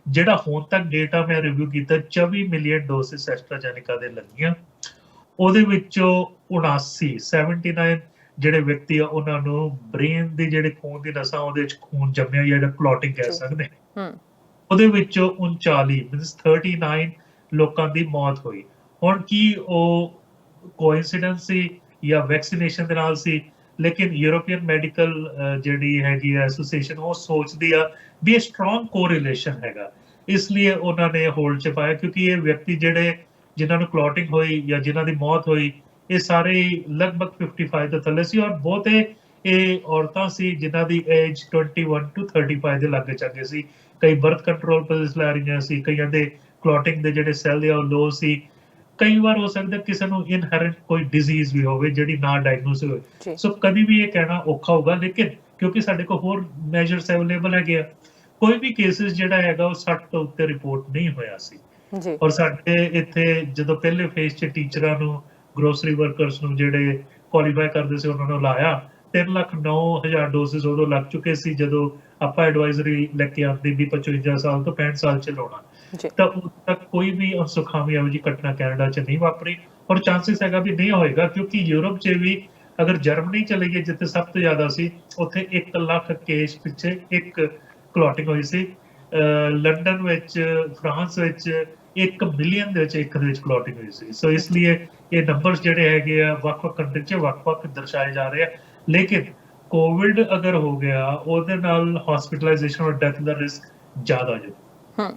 ਜਿਹੜਾ ਹੁਣ ਤੱਕ ਡੇਟਾ ਮੈਂ ਰਿਵਿਊ ਕੀਤਾ, 24 ਮਿਲੀਅਨ ਡੋਸਿਸ ਐਸਟਰਾਜ਼ੈਨੇਕਾ ਦੇ ਲੱਗੀਆਂ। ਉਹਦੇ ਵਿੱਚੋਂ 79 ਜਿਹੜੇ ਵਿਅਕਤੀ ਆ ਉਹਨਾਂ ਨੂੰ ਬ੍ਰੇਨ ਦੀ ਜਿਹੜੇ ਖੂਨ ਦੀ ਨਸਾਂ ਉਹਦੇ ਵਿੱਚ ਖੂਨ ਜੰਮਿਆ ਜਾਂ ਕਲੌਟਿੰਗ ਕਹਿ ਸਕਦੇ, ਉਹਦੇ ਵਿੱਚੋਂ 39 ਲੋਕਾਂ ਦੀ ਮੌਤ ਹੋਈ। ਹੁਣ ਕੀ ਉਹ ਕੋਇਨਸੀਡੈਂਸ ਸੀ ਜਾਂ ਵੈਕਸੀਨੇਸ਼ਨ ਦੇ ਨਾਲ ਸੀ? ਲੇਕਿਨ ਯੂਰੋਪੀਅਨ ਮੈਡੀਕਲ ਜਿਹੜੀ ਹੈਗੀ ਐਸੋਸੀਏਸ਼ਨ ਉਹ ਸੋਚਦੀ ਆ ਵੀ ਇਹ ਸਟਰੋਂਗ ਕੋਰਿਲੇਸ਼ਨ ਹੈਗਾ, ਇਸ ਲਈ ਉਹਨਾਂ ਨੇ ਹੋਲਡ 'ਚ ਪਾਇਆ। ਕਿਉਂਕਿ ਇਹ ਵਿਅਕਤੀ ਜਿਹੜੇ ਜਿਨ੍ਹਾਂ ਨੂੰ ਕਲੌਟਿੰਗ ਹੋਈ ਜਾਂ ਜਿਨ੍ਹਾਂ ਦੀ ਮੌਤ ਹੋਈ, ਇਹ ਸਾਰੇ ਲਗਭਗ 55 ਤੋਂ ਥੱਲੇ ਸੀ, ਔਰ ਬਹੁਤੇ ਇਹ ਔਰਤਾਂ ਸੀ ਜਿਨ੍ਹਾਂ ਦੀ ਏਜ 21 to 35 ਦੇ ਲਾਗੇ ਚਾਗੇ ਸੀ। ਕਈ ਬਰਥ ਕੰਟਰੋਲ ਪਿਲਸ ਲੈ ਰਹੀਆਂ ਸੀ, ਕਈਆਂ ਦੇ ਕਲੌਟਿੰਗ ਦੇ ਜਿਹੜੇ ਸੈੱਲ ਆ ਉਹ ਲੋ ਸੀ। ਕਈ ਵਾਰ ਹੋ ਸਕਦਾ ਕਿਸੇ ਨੂੰ ਇਨਹੈਰੈਂਟ ਕੋਈ ਡਿਜ਼ੀਜ਼ ਵੀ ਹੋਵੇ ਜਿਹੜੀ ਨਾ ਡਾਇਗਨੋਸ ਹੋਵੇ। ਸੋ ਕਦੀ ਵੀ ਇਹ ਕਹਿਣਾ ਔਖਾ ਹੋਊਗਾ, ਲੇਕਿਨ ਕਿਉਂਕਿ ਸਾਡੇ ਕੋਲ ਹੋਰ ਮੈਜਰਸ ਅਵੇਲੇਬਲ ਹੈਗੇ ਆ, ਕੋਈ ਵੀ ਕੇਸਿਸ ਜਿਹੜਾ ਹੈਗਾ ਉਹ 60 ਤੋਂ ਉੱਤੇ ਰਿਪੋਰਟ ਨਹੀਂ ਹੋਇਆ ਸੀ। ਔਰ ਸਾਡੇ ਇੱਥੇ ਜਦੋਂ ਪਹਿਲੇ ਫੇਜ਼ 'ਚ ਟੀਚਰਾਂ ਨੂੰ, ਗਰੋਸਰੀ ਵਰਕਰਸ ਨੂੰ ਜਿਹੜੇ ਕੁਆਲੀਫਾਈ ਕਰਦੇ ਸੀ ਉਹਨਾਂ ਨੂੰ ਲਾਇਆ, 3,09,000 ਡੋਸਿਸ ਉਦੋਂ ਲੱਗ ਚੁੱਕੇ ਸੀ ਜਦੋਂ ਆਪਾਂ ਐਡਵਾਈਜ਼ਰੀ ਲੈ ਕੇ ਆਉਂਦੇ ਵੀ 55 ਸਾਲ ਤੋਂ 65 ਸਾਲ 'ਚ ਲਾਉਣਾ। ਤਾਂ ਉਦੋਂ ਤੱਕ ਕੋਈ ਵੀ ਅਨਸੁਖਾਵੀ ਇਹੋ ਜਿਹੀ ਘਟਨਾ ਕੈਨੇਡਾ 'ਚ ਨਹੀਂ ਵਾਪਰੀ, ਔਰ ਚਾਂਸਿਸ ਹੈਗਾ ਵੀ ਨਹੀਂ ਹੋਏਗਾ। ਕਿਉਂਕਿ ਯੂਰਪ 'ਚ ਵੀ ਅਗਰ ਜਰਮਨੀ ਚਲੇ ਗਏ ਜਿੱਥੇ ਸਭ ਤੋਂ ਜ਼ਿਆਦਾ ਸੀ, ਉੱਥੇ 1 ਲੱਖ ਕੇਸ ਪਿੱਛੇ 1 ਕਲੌਟਿੰਗ ਹੋਈ ਸੀ। ਲੰਡਨ ਵਿੱਚ, ਫਰਾਂਸ ਵਿੱਚ 1 ਮਿਲੀਅਨ ਦੇ ਵਿੱਚ 1 ਦੇ ਵਿੱਚ ਕਲੌਟਿੰਗ ਹੋਈ ਸੀ। ਸੋ ਇਸ ਲਈ ਇਹ ਨੰਬਰਸ ਜਿਹੜੇ ਹੈਗੇ ਆ ਵੱਖ-ਵੱਖ ਕੰਟਰੀ 'ਚ ਵੱਖ-ਵੱਖ ਦਰਸਾਏ ਜਾ ਰਹੇ ਆ। ਲੇਕਿਨ ਕੋਵਿਡ ਅਗਰ ਹੋ ਗਿਆ, ਉਹਦੇ ਨਾਲ ਹਸਪੀਟਲਾਈਜੇਸ਼ਨ ਔਰ ਡੈਥ ਦਾ ਰਿਸਕ ਜ਼ਿਆਦਾ ਜੀ।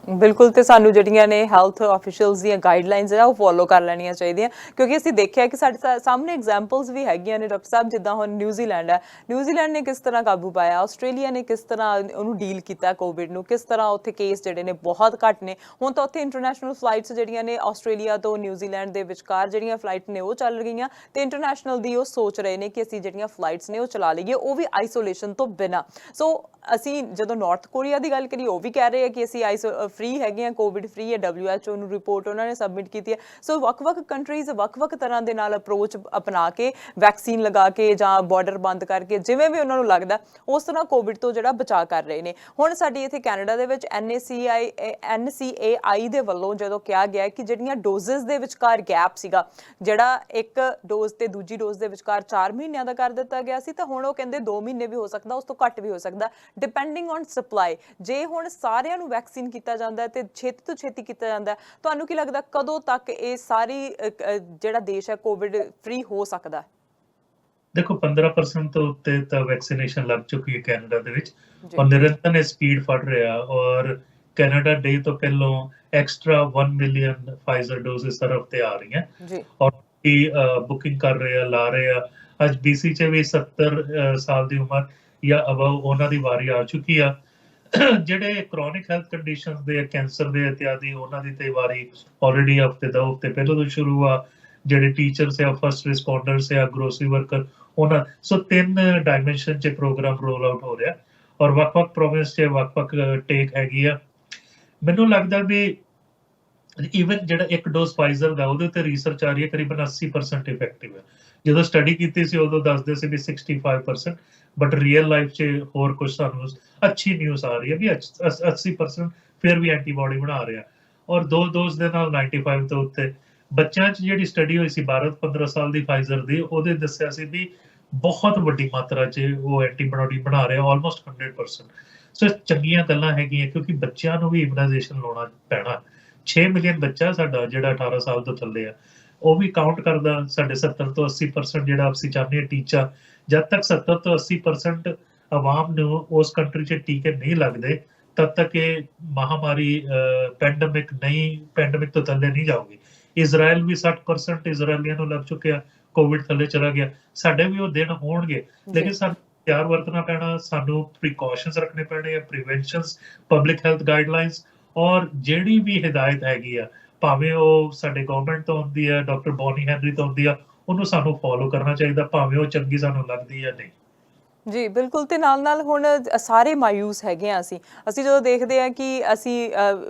ਬਿਲਕੁਲ, ਤੇ ਸਾਨੂੰ ਜਿਹੜੀਆਂ ਨੇ ਹੈਲਥ ਆਫੀਸ਼ੀਅਲਸ ਦੀਆਂ ਗਾਈਡਲਾਈਨਸ ਆ ਉਹ ਫੋਲੋ ਕਰ ਲੈਣੀਆਂ ਚਾਹੀਦੀਆਂ, ਕਿਉਂਕਿ ਅਸੀਂ ਦੇਖਿਆ ਕਿ ਸਾਡੇ ਸਾਹਮਣੇ ਐਗਜ਼ਾਮਪਲਸ ਵੀ ਹੈਗੀਆਂ ਨੇ ਡਾਕਟਰ ਸਾਹਿਬ। ਜਿੱਦਾਂ ਹੁਣ ਨਿਊਜ਼ੀਲੈਂਡ ਹੈ, ਨਿਊਜ਼ੀਲੈਂਡ ਨੇ ਕਿਸ ਤਰ੍ਹਾਂ ਕਾਬੂ ਪਾਇਆ, ਆਸਟ੍ਰੇਲੀਆ ਨੇ ਕਿਸ ਤਰ੍ਹਾਂ ਉਹਨੂੰ ਡੀਲ ਕੀਤਾ ਕੋਵਿਡ ਨੂੰ, ਕਿਸ ਤਰ੍ਹਾਂ ਉੱਥੇ ਕੇਸ ਜਿਹੜੇ ਨੇ ਬਹੁਤ ਘੱਟ ਨੇ। ਹੁਣ ਤਾਂ ਉੱਥੇ ਇੰਟਰਨੈਸ਼ਨਲ ਫਲਾਈਟਸ ਜਿਹੜੀਆਂ ਨੇ ਆਸਟ੍ਰੇਲੀਆ ਤੋਂ ਨਿਊਜ਼ੀਲੈਂਡ ਦੇ ਵਿਚਕਾਰ ਜਿਹੜੀਆਂ ਫਲਾਈਟ ਨੇ ਉਹ ਚੱਲ ਰਹੀਆਂ, ਤੇ ਇੰਟਰਨੈਸ਼ਨਲ ਦੀ ਉਹ ਸੋਚ ਰਹੇ ਨੇ ਕਿ ਅਸੀਂ ਜਿਹੜੀਆਂ ਫਲਾਈਟਸ ਨੇ ਉਹ ਚਲਾ ਲਈਏ, ਉਹ ਵੀ ਆਈਸੋਲੇਸ਼ਨ ਤੋਂ ਬਿਨਾਂ। ਸੋ ਅਸੀਂ ਜਦੋਂ ਨਾਰਥ ਕੋਰੀਆ ਦੀ ਗੱਲ ਕਰੀਏ, ਉਹ ਵੀ ਕਹਿ ਰਹੇ ਆ ਕਿ ਅਸੀਂ ਫ੍ਰੀ ਹੈਗੇ ਆ, ਕੋਵਿਡ ਫ੍ਰੀ ਹੈ। WHO ਨੂੰ ਰਿਪੋਰਟ ਉਹਨਾਂ ਨੇ ਸਬਮਿਟ ਕੀਤੀ ਹੈ। ਸੋ ਵੱਖ-ਵੱਖ ਕੰਟਰੀਜ਼ ਵੱਖ-ਵੱਖ ਤਰ੍ਹਾਂ ਦੇ ਨਾਲ ਅਪਰੋਚ ਅਪਣਾ ਕੇ, ਵੈਕਸੀਨ ਲਗਾ ਕੇ ਜਾਂ ਬਾਰਡਰ ਬੰਦ ਕਰਕੇ, ਜਿਵੇਂ ਵੀ ਉਹਨਾਂ ਨੂੰ ਲੱਗਦਾ ਉਸ ਤਰ੍ਹਾਂ ਕੋਵਿਡ ਤੋਂ ਜਿਹੜਾ ਬਚਾਅ ਕਰ ਰਹੇ ਨੇ। ਹੁਣ ਸਾਡੀ ਇੱਥੇ ਕੈਨੇਡਾ ਦੇ ਵਿੱਚ NCAI ਦੇ ਵੱਲੋਂ ਜਦੋਂ ਕਿਹਾ ਗਿਆ ਕਿ ਜਿਹੜੀਆਂ ਡੋਜ਼ਸ ਦੇ ਵਿਚਕਾਰ ਗੈਪ ਸੀਗਾ, ਜਿਹੜਾ 1 ਡੋਜ਼ ਤੇ ਦੂਜੀ ਡੋਜ਼ ਦੇ ਵਿਚਕਾਰ 4 ਮਹੀਨਿਆਂ ਦਾ ਕਰ ਦਿੱਤਾ ਗਿਆ ਸੀ, ਤਾਂ ਹੁਣ ਉਹ ਕਹਿੰਦੇ 2 ਮਹੀਨੇ ਵੀ ਹੋ ਸਕਦਾ, ਉਸ ਤੋਂ ਘੱਟ ਵੀ ਹੋ ਸਕਦਾ, ਡਿਪੈਂਡਿੰਗ ਔਨ ਸਪਲਾਈ। ਜੇ ਹੁਣ ਸਾਰਿਆਂ ਨੂੰ ਵੈਕਸੀਨ ਕੀਤਾ ਜਾਂਦਾ ਤੇ ਛੇਤੀ ਤੋਂ ਛੇਤੀ ਕੀਤਾ ਜਾਂਦਾ, ਤੁਹਾਨੂੰ ਕੀ ਲੱਗਦਾ ਕਦੋਂ ਤੱਕ ਇਹ ਸਾਰੀ ਜਿਹੜਾ ਦੇਸ਼ ਹੈ ਕੋਵਿਡ ਫ੍ਰੀ ਹੋ ਸਕਦਾ? ਦੇਖੋ, 15% ਤੋਂ ਉੱਤੇ ਤਾਂ ਵੈਕਸੀਨੇਸ਼ਨ ਲੱਗ ਚੁੱਕੀ ਹੈ ਕੈਨੇਡਾ ਦੇ ਵਿੱਚ, ਔਰ ਨਿਰੰਤਰ ਇਹ ਸਪੀਡ ਫੜ ਰਿਹਾ। ਔਰ ਕੈਨੇਡਾ ਡੇ ਤੋਂ ਪਹਿਲਾਂ ਐਕਸਟਰਾ 1 ਮਿਲੀਅਨ ਫਾਈਜ਼ਰ ਡੋਜ਼ਸ ਹਰ ਹਫ਼ਤੇ ਆ ਰਹੀਆਂ, ਔਰ ਕਿ ਬੁਕਿੰਗ ਕਰ ਰਹੇ ਆ, ਲਾ ਰਹੇ ਆ। ਅੱਜ BC 'ਚ ਵੀ 70 ਸਾਲ ਦੀ ਉਮਰ ਜਾਂ ਅਬਵ ਉਹਨਾਂ ਦੀ ਵਾਰੀ ਆ ਚੁੱਕੀ ਆ। ਜਿਹੜੇ ਕ੍ਰੋਨਿਕ ਹੈਲਥ ਕੰਡੀਸ਼ਨਸ ਦੇ, ਕੈਂਸਰ ਦੇ ਇਤਿਆਦਿ, ਉਹਨਾਂ ਦੀ ਤੇ ਵਾਰੀ ਆਲਰੇਡੀ ਹਫ਼ਤੇ 2 ਹਫ਼ਤੇ ਪਹਿਲਾਂ ਤੋਂ ਸ਼ੁਰੂ ਆ। ਜਿਹੜੇ ਟੀਚਰਸ ਆ, ਫਸਟ ਰਿਸਪੌਂਡਰਸ ਆ, ਗ੍ਰੋਸਰੀ ਵਰਕਰ, ਉਹਨਾਂ ਸੋ 3 ਡਾਇਮੈਂਸ਼ਨ 'ਚ ਪ੍ਰੋਗਰਾਮ ਰੋਲ ਆਊਟ ਹੋ ਰਿਹਾ ਔਰ ਵੱਖ-ਵੱਖ ਪ੍ਰੋਵਿੰਸ 'ਚ ਵੱਖ-ਵੱਖ ਟੇਕ ਹੈਗੀ ਆ। ਮੈਨੂੰ ਲੱਗਦਾ ਵੀ ਈਵਨ ਜਿਹੜਾ ਇੱਕ ਡੋਜ਼ ਫਾਈਜ਼ਰ ਦਾ ਉਹਦੇ ਉੱਤੇ ਰਿਸਰਚ ਆ ਰਹੀ ਹੈ, ਕਰੀਬਨ 80% ਇਫੈਕਟਿਵ ਹੈ। ਜਦੋਂ ਸਟੱਡੀ ਕੀਤੀ ਸੀ ਉਦੋਂ ਦੱਸਦੇ ਸੀ ਵੀ 65%, ਬਟ ਰੀਅਲ ਲਾਈਫ 'ਚ ਹੋਰ ਕੁਝ ਸਾਨੂੰ ਅੱਛੀ ਨਿਊਜ਼ ਆ ਰਹੀ ਹੈ ਵੀ 80% ਫਿਰ ਵੀ ਐਂਟੀਬਾਡੀ ਬਣਾ ਰਿਹਾ ਔਰ 2 ਡੋਜ਼ ਦੇ ਨਾਲ 95 ਤੋਂ ਉੱਤੇ। ਬੱਚਿਆਂ 'ਚ ਜਿਹੜੀ ਸਟੱਡੀ ਹੋਈ ਸੀ 12-15 ਸਾਲ ਦੀ ਫਾਈਜ਼ਰ ਦੀ, ਉਹਦੇ ਦੱਸਿਆ ਸੀ ਵੀ ਬਹੁਤ ਵੱਡੀ ਮਾਤਰਾ 'ਚ ਉਹ ਐਂਟੀਬਾਡੀ ਬਣਾ ਰਿਹਾ, ਆਲਮੋਸਟ 100%। ਸੋ ਚੰਗੀਆਂ ਗੱਲਾਂ ਹੈਗੀਆਂ ਕਿਉਂਕਿ ਬੱਚਿਆਂ ਨੂੰ ਵੀ ਇਮੂਨਾਈਜੇਸ਼ਨ ਲਾਉਣਾ ਪੈਣਾ। 6 ਮਿਲੀਅਨ ਬੱਚਾ ਸਾਡਾ ਜਿਹੜਾ 18 ਸਾਲ ਤੋਂ ਥੱਲੇ ਆ, ਉਹ ਵੀ ਕਾਊਂਟ ਕਰਦਾ ਸਾਡੇ 70 ਤੋਂ 80% ਜਿਹੜਾ ਅਸੀਂ ਚਾਹੁੰਦੇ ਹਾਂ ਟੀਚਾ। ਜਦ ਤੱਕ 70 ਤੋਂ 80% ਆਵਾਮ ਨੂੰ ਉਸ ਕੰਟਰੀ 'ਚ ਟੀਕੇ ਨਹੀਂ ਲੱਗਦੇ, ਤਦ ਤੱਕ ਇਹ ਮਹਾਮਾਰੀ ਪੈਂਡੇਮਿਕ ਤੋਂ ਥੱਲੇ ਨਹੀਂ ਜਾਊਗੀ। ਇਜ਼ਰਾਈਲ ਵੀ 60% ਇਜ਼ਰਾਈਲੀਆਂ ਨੂੰ ਲੱਗ ਚੁੱਕਿਆ, ਕੋਵਿਡ ਥੱਲੇ ਚਲਾ ਗਿਆ। ਸਾਡੇ ਵੀ ਉਹ ਦਿਨ ਹੋਣਗੇ, ਲੇਕਿਨ ਸਾਨੂੰ ਤਿਆਰ ਵਰਤਣਾ ਪੈਣਾ, ਸਾਨੂੰ ਪ੍ਰੀਕਾਸ਼ਨਸ ਰੱਖਣੇ ਪੈਣੇ ਆ, ਪ੍ਰੀਵੈਂਸ਼ਨਸ, ਪਬਲਿਕ ਹੈਲਥ ਗਾਈਡਲਾਈਨਸ ਔਰ ਜਿਹੜੀ ਵੀ ਹਿਦਾਇਤ ਹੈਗੀ ਆ, ਭਾਵੇਂ ਉਹ ਸਾਡੇ ਗਵਰਨਮੈਂਟ ਤੋਂ ਆਉਂਦੀ ਆ, ਡਾਕਟਰ ਬੋਨੀ ਹੈਨਰੀ ਤੋਂ ਆਉਂਦੀ ਆ, ਉਹਨੂੰ ਸਾਨੂੰ ਫੋਲੋ ਕਰਨਾ ਚਾਹੀਦਾ, ਭਾਵੇਂ ਉਹ ਚੰਗੀ ਸਾਨੂੰ ਲੱਗਦੀ ਆ ਨਹੀਂ। ਜੀ ਬਿਲਕੁਲ, ਤੇ ਨਾਲ ਹੁਣ ਸਾਰੇ ਮਾਯੂਸ ਹੈਗੇ ਆ। ਅਸੀਂ ਜਦੋਂ ਦੇਖਦੇ ਆ ਕਿ ਅਸੀਂ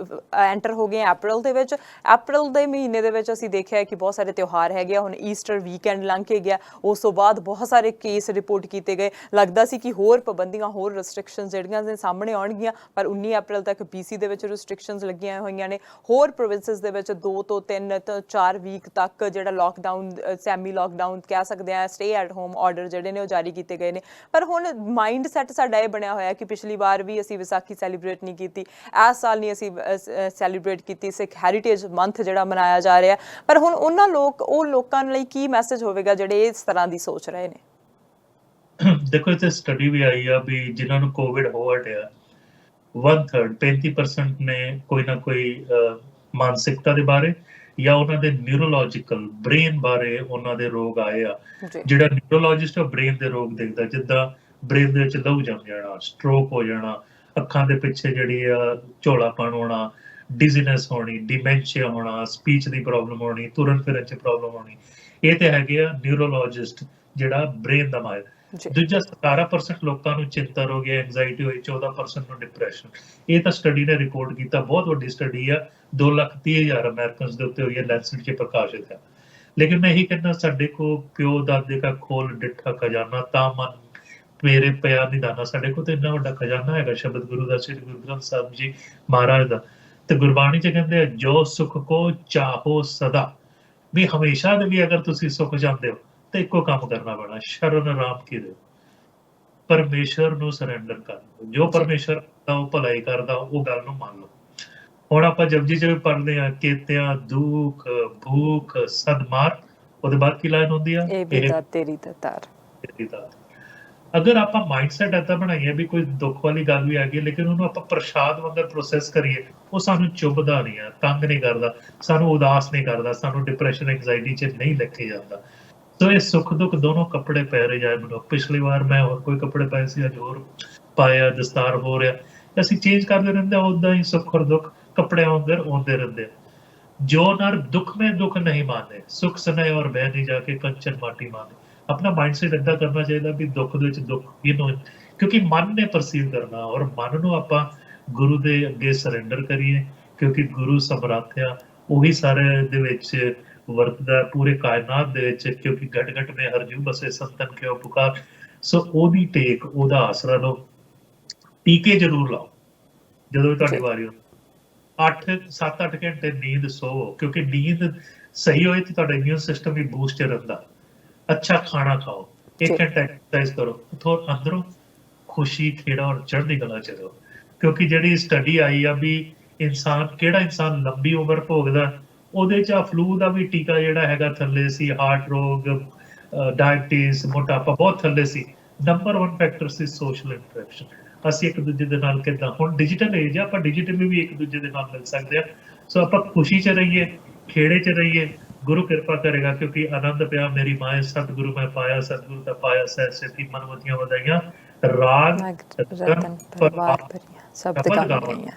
ਐਂਟਰ ਹੋ ਗਏ ਅਪ੍ਰੈਲ ਦੇ ਵਿੱਚ, ਅਪ੍ਰੈਲ ਦੇ ਮਹੀਨੇ ਦੇ ਵਿੱਚ ਅਸੀਂ ਦੇਖਿਆ ਕਿ ਬਹੁਤ ਸਾਰੇ ਤਿਉਹਾਰ ਹੈਗੇ ਆ। ਹੁਣ ਈਸਟਰ ਵੀਕਐਂਡ ਲੰਘ ਕੇ ਗਿਆ, ਉਸ ਤੋਂ ਬਾਅਦ ਬਹੁਤ ਸਾਰੇ ਕੇਸ ਰਿਪੋਰਟ ਕੀਤੇ ਗਏ। ਲੱਗਦਾ ਸੀ ਕਿ ਹੋਰ ਪਾਬੰਦੀਆਂ, ਹੋਰ ਰਿਸਟ੍ਰਿਕਸ਼ਨਸ ਜਿਹੜੀਆਂ ਨੇ ਸਾਹਮਣੇ ਆਉਣਗੀਆਂ, ਪਰ 19 ਅਪ੍ਰੈਲ ਤੱਕ BC ਦੇ ਵਿੱਚ ਰਿਸਟ੍ਰਿਕਸ਼ਨਸ ਲੱਗੀਆਂ ਹੋਈਆਂ ਨੇ। ਹੋਰ ਪ੍ਰੋਵਿੰਸਿਸ ਦੇ ਵਿੱਚ 2 ਤੋਂ 3 ਤੋਂ 4 ਵੀਕ ਤੱਕ ਜਿਹੜਾ ਲੋਕਡਾਊਨ, ਸੈਮੀ ਲੋਕਡਾਊਨ ਕਹਿ ਸਕਦੇ ਆ, ਸਟੇ ਐਟ ਹੋਮ ਆਰਡਰ ਜਿਹੜੇ ਨੇ ਉਹ ਜਾਰੀ ਕੀਤੇ ਗਏ ਨੇ। ਪਰ ਹੁਣ ਮਾਈਂਡ ਸੈਟ ਸਾਡਾ ਇਹ ਬਣਿਆ ਹੋਇਆ ਕਿ ਪਿਛਲੀ ਵਾਰ ਵੀ ਅਸੀਂ ਵਿਸਾਖੀ ਸੈਲੀਬ੍ਰੇਟ ਨਹੀਂ ਕੀਤੀ, ਇਸ ਸਾਲ ਨਹੀਂ ਅਸੀਂ ਸੈਲੀਬ੍ਰੇਟ ਕੀਤੀ, ਸਿੱਖ ਹੈਰੀਟੇਜ ਮੰਥ ਜਿਹੜਾ ਮਨਾਇਆ ਜਾ ਰਿਹਾ। ਪਰ ਹੁਣ ਉਹ ਲੋਕਾਂ ਲਈ ਕੀ ਮੈਸੇਜ ਹੋਵੇਗਾ ਜਿਹੜੇ ਇਸ ਤਰ੍ਹਾਂ ਦੀ ਸੋਚ ਰਹੇ ਨੇ? ਦੇਖੋ, ਇੱਥੇ ਸਟੱਡੀ ਵੀ ਆਈ ਆ ਵੀ ਜਿਨ੍ਹਾਂ ਨੂੰ ਕੋਵਿਡ ਹੋ ਹਟਿਆ, 1/3 35% ਨੇ ਕੋਈ ਨਾ ਕੋਈ ਮਾਨਸਿਕਤਾ ਦੇ ਬਾਰੇ ਜਾਂ ਉਹਨਾਂ ਦੇ ਨਿਊਰੋਲੋਜੀਕਲ ਬ੍ਰੇਨ ਬਾਰੇ ਉਹਨਾਂ ਦੇ ਰੋਗ ਆਏ ਆ। ਜਿਹੜਾ ਨਿਊਰੋਲੋਜਿਸਟ ਆ ਬ੍ਰੇਨ ਦੇ ਰੋਗ ਦੇਖਦਾ, ਜਿੱਦਾਂ ਬ੍ਰੇਨ ਦੇ ਵਿੱਚ ਲਹੂ ਜੰਮ ਜਾਣਾ, ਸਟ੍ਰੋਕ ਹੋ ਜਾਣਾ, ਅੱਖਾਂ ਦੇ ਪਿੱਛੇ ਜਿਹੜੀ ਆ ਝੋਲਾਪਣ ਹੋਣਾ, ਡਿਜ਼ੀਨੈਸ ਹੋਣੀ, ਡਿਮੈਂਸ਼ੀਆ ਹੋਣਾ, ਸਪੀਚ ਦੀ ਪ੍ਰੋਬਲਮ ਹੋਣੀ, ਤੁਰਨ ਫਿਰਨ 'ਚ ਪ੍ਰੋਬਲਮ ਹੋਣੀ, ਇਹ ਤੇ ਹੈਗੇ ਆ ਨਿਊਰੋਲੋਜਿਸਟ ਜਿਹੜਾ ਬ੍ਰੇਨ ਦਾ ਮਾਹਿਰ। ਦੂਜਾ 17% ਲੋਕਾਂ ਨੂੰ ਚਿੰਤਾ ਰੋਗ ਹੈ, ਐਂਜ਼ਾਈਟੀ ਹੋਈ, 14% ਨੂੰ ਡਿਪਰੈਸ਼ਨ। ਇਹ ਤਾਂ ਸਟੱਡੀ ਨੇ ਰਿਪੋਰਟ ਕੀਤਾ, ਬਹੁਤ ਵੱਡੀ ਸਟੱਡੀ ਆ, 2,30,000 ਅਮਰੀਕਨਸ ਦੇ ਉੱਤੇ ਹੋਈ ਹੈ, ਲੈਂਸਟ 'ਚ ਪ੍ਰਕਾਸ਼ਿਤ ਹੈ। ਲੇਕਿਨ ਮੈਂ ਇਹੀ ਕਹਿੰਦਾ, ਸਾਡੇ ਕੋ ਪਿਓ ਦਾਦੇ ਦਾ ਖੋਲ ਡਿੱਠਾ ਖਜ਼ਾਨਾ ਤਾਂ ਮਨ ਮੇਰੇ ਪਿਆ ਨਿਦਾਨਾ। ਸਾਡੇ ਕੋਲ ਤਾਂ ਇੰਨਾ ਵੱਡਾ ਖਜ਼ਾਨਾ ਹੈਗਾ ਸ਼ਬਦ ਗੁਰੂ ਦਾ, ਸ੍ਰੀ ਗੁਰੂ ਗ੍ਰੰਥ ਸਾਹਿਬ ਜੀ ਮਹਾਰਾਜ ਦਾ। ਤੇ ਗੁਰਬਾਣੀ 'ਚ ਕਹਿੰਦੇ ਆ, ਜੋ ਸੁਖ ਕੋ ਚਾਹੋ ਸਦਾ, ਵੀ ਹਮੇਸ਼ਾ ਦੇ ਵੀ ਅਗਰ ਤੁਸੀਂ ਸੁਖ ਚਾਹੁੰਦੇ ਹੋ ਤੇ ਇੱਕੋ ਕੰਮ ਕਰਨਾ ਪੈਣਾ, ਸ਼ਰਨ ਰਾਮ ਕੀ ਦਿਓ, ਪਰਮੇਸ਼ਰ ਨੂੰ ਸਰੈਂਡਰ ਕਰ ਦਿਓ। ਜੋ ਪਰਮੇਸ਼ਰ ਦਾ ਉਹ ਭਲਾਈ ਕਰਦਾ, ਉਹ ਗੱਲ ਨੂੰ ਮੰਨ ਲਓ। ਹੁਣ ਆਪਾਂ ਜਪਜੀ 'ਚ ਵੀ ਪੜ੍ਹਦੇ ਆ, ਕੇਤਿਆਂ ਦੁੱਖ ਭੂਖ ਸਦਮਾਰ, ਉਹਦੇ ਬਾਅਦ ਕੀ ਲਾਈਨ ਹੁੰਦੀ ਆ, ਇਹ ਵੀ ਤੇਰੀ ਦਾਤਾਰ। ਅਗਰ ਆਪਾਂ ਮਾਈਂਡਸੈਟ ਏਦਾਂ ਬਣਾਈਏ ਵੀ ਕੋਈ ਦੁੱਖ ਵਾਲੀ ਗੱਲ ਵੀ ਆ ਗਈ, ਲੇਕਿਨ ਉਹਨੂੰ ਆਪਾਂ ਪ੍ਰਸ਼ਾਦ ਵਾਂਗ ਪ੍ਰੋਸੈਸ ਕਰੀਏ, ਉਹ ਸਾਨੂੰ ਚੁੱਭਦਾ ਨਹੀਂ ਆ, ਤੰਗ ਨਹੀਂ ਕਰਦਾ, ਸਾਨੂੰ ਉਦਾਸ ਨਹੀਂ ਕਰਦਾ, ਸਾਨੂੰ ਡਿਪਰੈਸ਼ਨ ਐਂਜ਼ਾਈਟੀ 'ਚ ਨਹੀਂ ਲੈ ਕੇ ਜਾਂਦਾ। ਸੋ ਇਹ ਸੁੱਖ ਦੁੱਖ ਦੋਨੋਂ ਕੱਪੜੇ ਪਹਿਰੇ ਜਾਏ ਮਨੁੱਖ। ਪਿਛਲੀ ਵਾਰ ਮੈਂ ਹੋਰ ਕੋਈ ਕੱਪੜੇ ਪਾਏ ਸੀ, ਅੱਜ ਹੋਰ ਪਾਇਆ, ਦਸਤਾਰ ਹੋ ਰਿਹਾ, ਅਸੀਂ ਚੇਂਜ ਕਰਦੇ ਰਹਿੰਦੇ, ਉਦਾਂ ਹੀ ਸੁੱਖ ਔਰ ਦੁੱਖ ਕੱਪੜੇ ਆਉਂਦੇ ਰਹਿੰਦੇ। ਜੋ ਨਰ ਦੁੱਖ में दुख नहीं माने, सुख सने और बह नहीं जाके कंचन माटी माने। अपना माइंडसेट ਏਦਾਂ ਕਰਨਾ ਚਾਹੀਦਾ ਵੀ ਦੁੱਖ ਦੇ ਵਿੱਚ ਦੁੱਖ ਕਿਉਂਕਿ ਮਨ ਨੇ ਪਰਸੀਵ ਕਰਨਾ, ਔਰ ਮਨ ਨੂੰ ਆਪਾਂ ਗੁਰੂ ਦੇ ਅੱਗੇ ਸਰੈਂਡਰ ਕਰੀਏ, ਕਿਉਂਕਿ ਗੁਰੂ ਸਮਰੱਥ ਆ, ਉਹੀ ਸਾਰੇ ਦੇ ਵਿੱਚ ਵਰਤਦਾ ਪੂਰੇ ਕਾਇਨਾਤ ਦੇ ਵਿੱਚ, ਕਿਉਂਕਿ ਘਟ ਘਟ ਮੇ ਹਰਜੂ ਬਸੇ ਸੰਤਨ ਕਿਉ ਪੁਕਾਰ। ਸੋ ਉਹਦੀ ਟੇਕ, ਉਹਦਾ ਆਸਰਾ ਲਓ, ਟੀਕੇ ਜ਼ਰੂਰ ਲਾਓ ਜਦੋਂ ਵੀ ਤੁਹਾਡੀ ਵਾਰੀ ਹੋਵੇ। 7-8 ਘੰਟੇ ਨੀਂਦ ਸੋਵੋ, ਕਿਉਂਕਿ ਨੀਂਦ ਸਹੀ ਹੋਏ ਤੇ ਤੁਹਾਡਾ ਇਮਿਊਨ ਸਿਸਟਮ ਵੀ ਬੂਸਟ ਰਹਿੰਦਾ। ਅੱਛਾ ਖਾਣਾ ਖਾਓ, 1 ਘੰਟਾ ਐਕਸਰਸਾਈਜ਼ ਕਰੋ, ਥੋੜਾ ਅੰਦਰੋਂ ਖੁਸ਼ੀ, ਖੇੜਾ ਔਰ ਚੜ੍ਹਦੀ ਕਲਾ ਚ ਰਹੋ। ਕਿਉਂਕਿ ਜਿਹੜੀ ਸਟੱਡੀ ਆਈ ਆ ਵੀ ਕਿਹੜਾ ਇਨਸਾਨ ਲੰਬੀ ਉਮਰ ਭੋਗਦਾ, ਉਹਦੇ 'ਚ ਆ ਫਲੂ ਦਾ ਵੀ ਟੀਕਾ ਜਿਹੜਾ ਹੈਗਾ ਥੱਲੇ ਸੀ, ਹਾਰਟ ਰੋਗ, ਡਾਇਬਟੀਜ਼, ਮੋਟਾਪਾ ਬਹੁਤ ਥੱਲੇ ਸੀ। ਨੰਬਰ 1 ਫੈਕਟਰ ਸੀ ਸੋਸ਼ਲ ਇੰਟਰੈਕਸ਼ਨ। ਅਸੀਂ ਇੱਕ ਦੂਜੇ ਦੇ ਨਾਲ ਕਿੱਦਾਂ, ਹੁਣ ਡਿਜੀਟਲ ਏਜ ਆ, ਆਪਾਂ ਡਿਜੀਟਲੀ ਵੀ ਇੱਕ ਦੂਜੇ ਦੇ ਨਾਲ ਮਿਲ ਸਕਦੇ ਆ। ਸੋ ਆਪਾਂ ਖੁਸ਼ੀ 'ਚ ਰਹੀਏ, ਖੇੜੇ 'ਚ ਰਹੀਏ, ਗੁਰੂ ਕਿਰਪਾ ਕਰੇਗਾ, ਕਿਉਂਕਿ ਆਨੰਦ ਪਿਆ ਮੇਰੀ ਮਾਏ ਸਤਿਗੁਰੂ ਮੈਂ ਪਾਇਆ, ਸਤਿਗੁਰੂ ਦਾ ਪਾਇਆ ਸਹਿ ਸੇਤੀ ਮਨਮਤੀਆਂ ਵਧਾਈਆਂ। ਰਾਗ ਰਤਨ ਪਰਵਾਰ ਭਰੀਆਂ ਸ਼ਬਦ ਗਾ ਰਹੀਆਂ।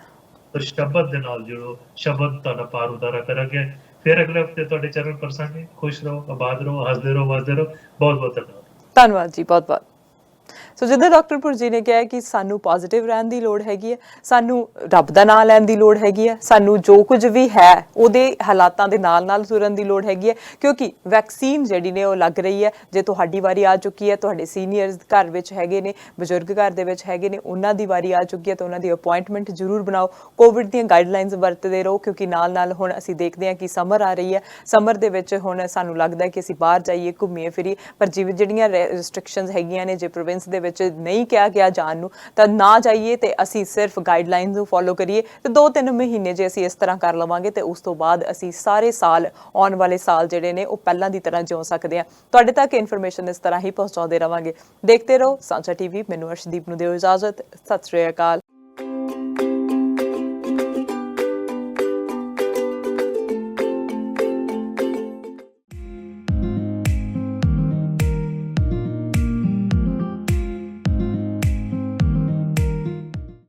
ਤੇ ਸ਼ਬਦ ਦੇ ਨਾਲ ਜੁੜੋ, ਸ਼ਬਦ ਤੁਹਾਡਾ ਪਾਰ ਉਤਾਰਾ ਕਰਾਂਗੇ। ਫਿਰ ਅਗਲੇ ਹਫਤੇ ਤੁਹਾਡੇ ਚਰਨ ਪਰਸਾਂਗੇ। ਖੁਸ਼ ਰਹੋ, ਆਬਾਦ ਰਹੋ, ਹੱਸਦੇ ਰਹੋ, ਵਸਦੇ ਰਹੋ। ਬਹੁਤ ਬਹੁਤ ਧੰਨਵਾਦ। ਧੰਨਵਾਦ ਜੀ, ਬਹੁਤ ਬਹੁਤ। ਸੋ ਜਿੱਦਾਂ ਡਾਕਟਰ ਪੁਰ ਜੀ ਨੇ ਕਿਹਾ ਕਿ ਸਾਨੂੰ ਪੋਜ਼ਿਟਿਵ ਰਹਿਣ ਦੀ ਲੋੜ ਹੈਗੀ ਹੈ, ਸਾਨੂੰ ਰੱਬ ਦਾ ਨਾਮ ਲੈਣ ਦੀ ਲੋੜ ਹੈਗੀ ਹੈ, ਸਾਨੂੰ ਜੋ ਕੁਝ ਵੀ ਹੈ ਉਹਦੇ ਹਾਲਾਤਾਂ ਦੇ ਨਾਲ ਤੁਰਨ ਦੀ ਲੋੜ ਹੈਗੀ ਹੈ, ਕਿਉਂਕਿ ਵੈਕਸੀਨ ਜਿਹੜੀ ਨੇ ਉਹ ਲੱਗ ਰਹੀ ਹੈ। ਜੇ ਤੁਹਾਡੀ ਵਾਰੀ ਆ ਚੁੱਕੀ ਹੈ, ਤੁਹਾਡੇ ਸੀਨੀਅਰਸ ਘਰ ਵਿੱਚ ਹੈਗੇ ਨੇ, ਬਜ਼ੁਰਗ ਘਰ ਦੇ ਵਿੱਚ ਹੈਗੇ ਨੇ, ਉਹਨਾਂ ਦੀ ਵਾਰੀ ਆ ਚੁੱਕੀ ਹੈ ਤਾਂ ਉਹਨਾਂ ਦੀ ਅਪਾਇੰਟਮੈਂਟ ਜ਼ਰੂਰ ਬਣਾਓ। ਕੋਵਿਡ ਦੀਆਂ ਗਾਈਡਲਾਈਨਸ ਵਰਤਦੇ ਰਹੋ, ਕਿਉਂਕਿ ਨਾਲ ਹੁਣ ਅਸੀਂ ਦੇਖਦੇ ਹਾਂ ਕਿ ਸਮਰ ਆ ਰਹੀ ਹੈ। ਸਮਰ ਦੇ ਵਿੱਚ ਹੁਣ ਸਾਨੂੰ ਲੱਗਦਾ ਕਿ ਅਸੀਂ ਬਾਹਰ ਜਾਈਏ, ਘੁੰਮੀਏ ਫਿਰੀਏ, ਪਰ ਜਿਵੇਂ ਜਿਹੜੀਆਂ ਰੈਸਟ੍ਰਿਕਸ਼ਨਸ ਹੈਗੀਆਂ ਨੇ, ਜੇ ਪ੍ਰੋਵਿੰਸ ਦੇ ਵਿੱਚ ਨਹੀਂ ਕਿਹਾ ਗਿਆ ਜਾਣ ਨੂੰ ਤਾਂ ਨਾ ਜਾਈਏ, ਤੇ ਅਸੀਂ ਸਿਰਫ ਗਾਈਡਲਾਈਨਸ ਨੂੰ ਫੋਲੋ ਕਰੀਏ। ਤੇ 2-3 ਮਹੀਨੇ ਜੇ ਅਸੀਂ ਇਸ ਤਰ੍ਹਾਂ ਕਰ ਲਵਾਂਗੇ ਤੇ ਉਸ ਤੋਂ ਬਾਅਦ ਅਸੀਂ ਸਾਰੇ ਸਾਲ, ਆਉਣ ਵਾਲੇ ਸਾਲ ਜਿਹੜੇ ਨੇ ਉਹ ਪਹਿਲਾਂ ਦੀ ਤਰ੍ਹਾਂ ਜਿਉ ਸਕਦੇ ਹਾਂ। ਤੁਹਾਡੇ ਤੱਕ ਇਨਫੋਰਮੇਸ਼ਨ ਇਸ ਤਰ੍ਹਾਂ ਹੀ ਪਹੁੰਚਾਉਂਦੇ ਰਵਾਂਗੇ। ਦੇਖਦੇ ਰਹੋ ਸਾਂਝਾ ਟੀਵੀ। ਮੈਨੂੰ ਅਰਸ਼ਦੀਪ ਨੂੰ ਦਿਓ ਇਜਾਜ਼ਤ। ਸਤਿ ਸ਼੍ਰੀ ਅਕਾਲ।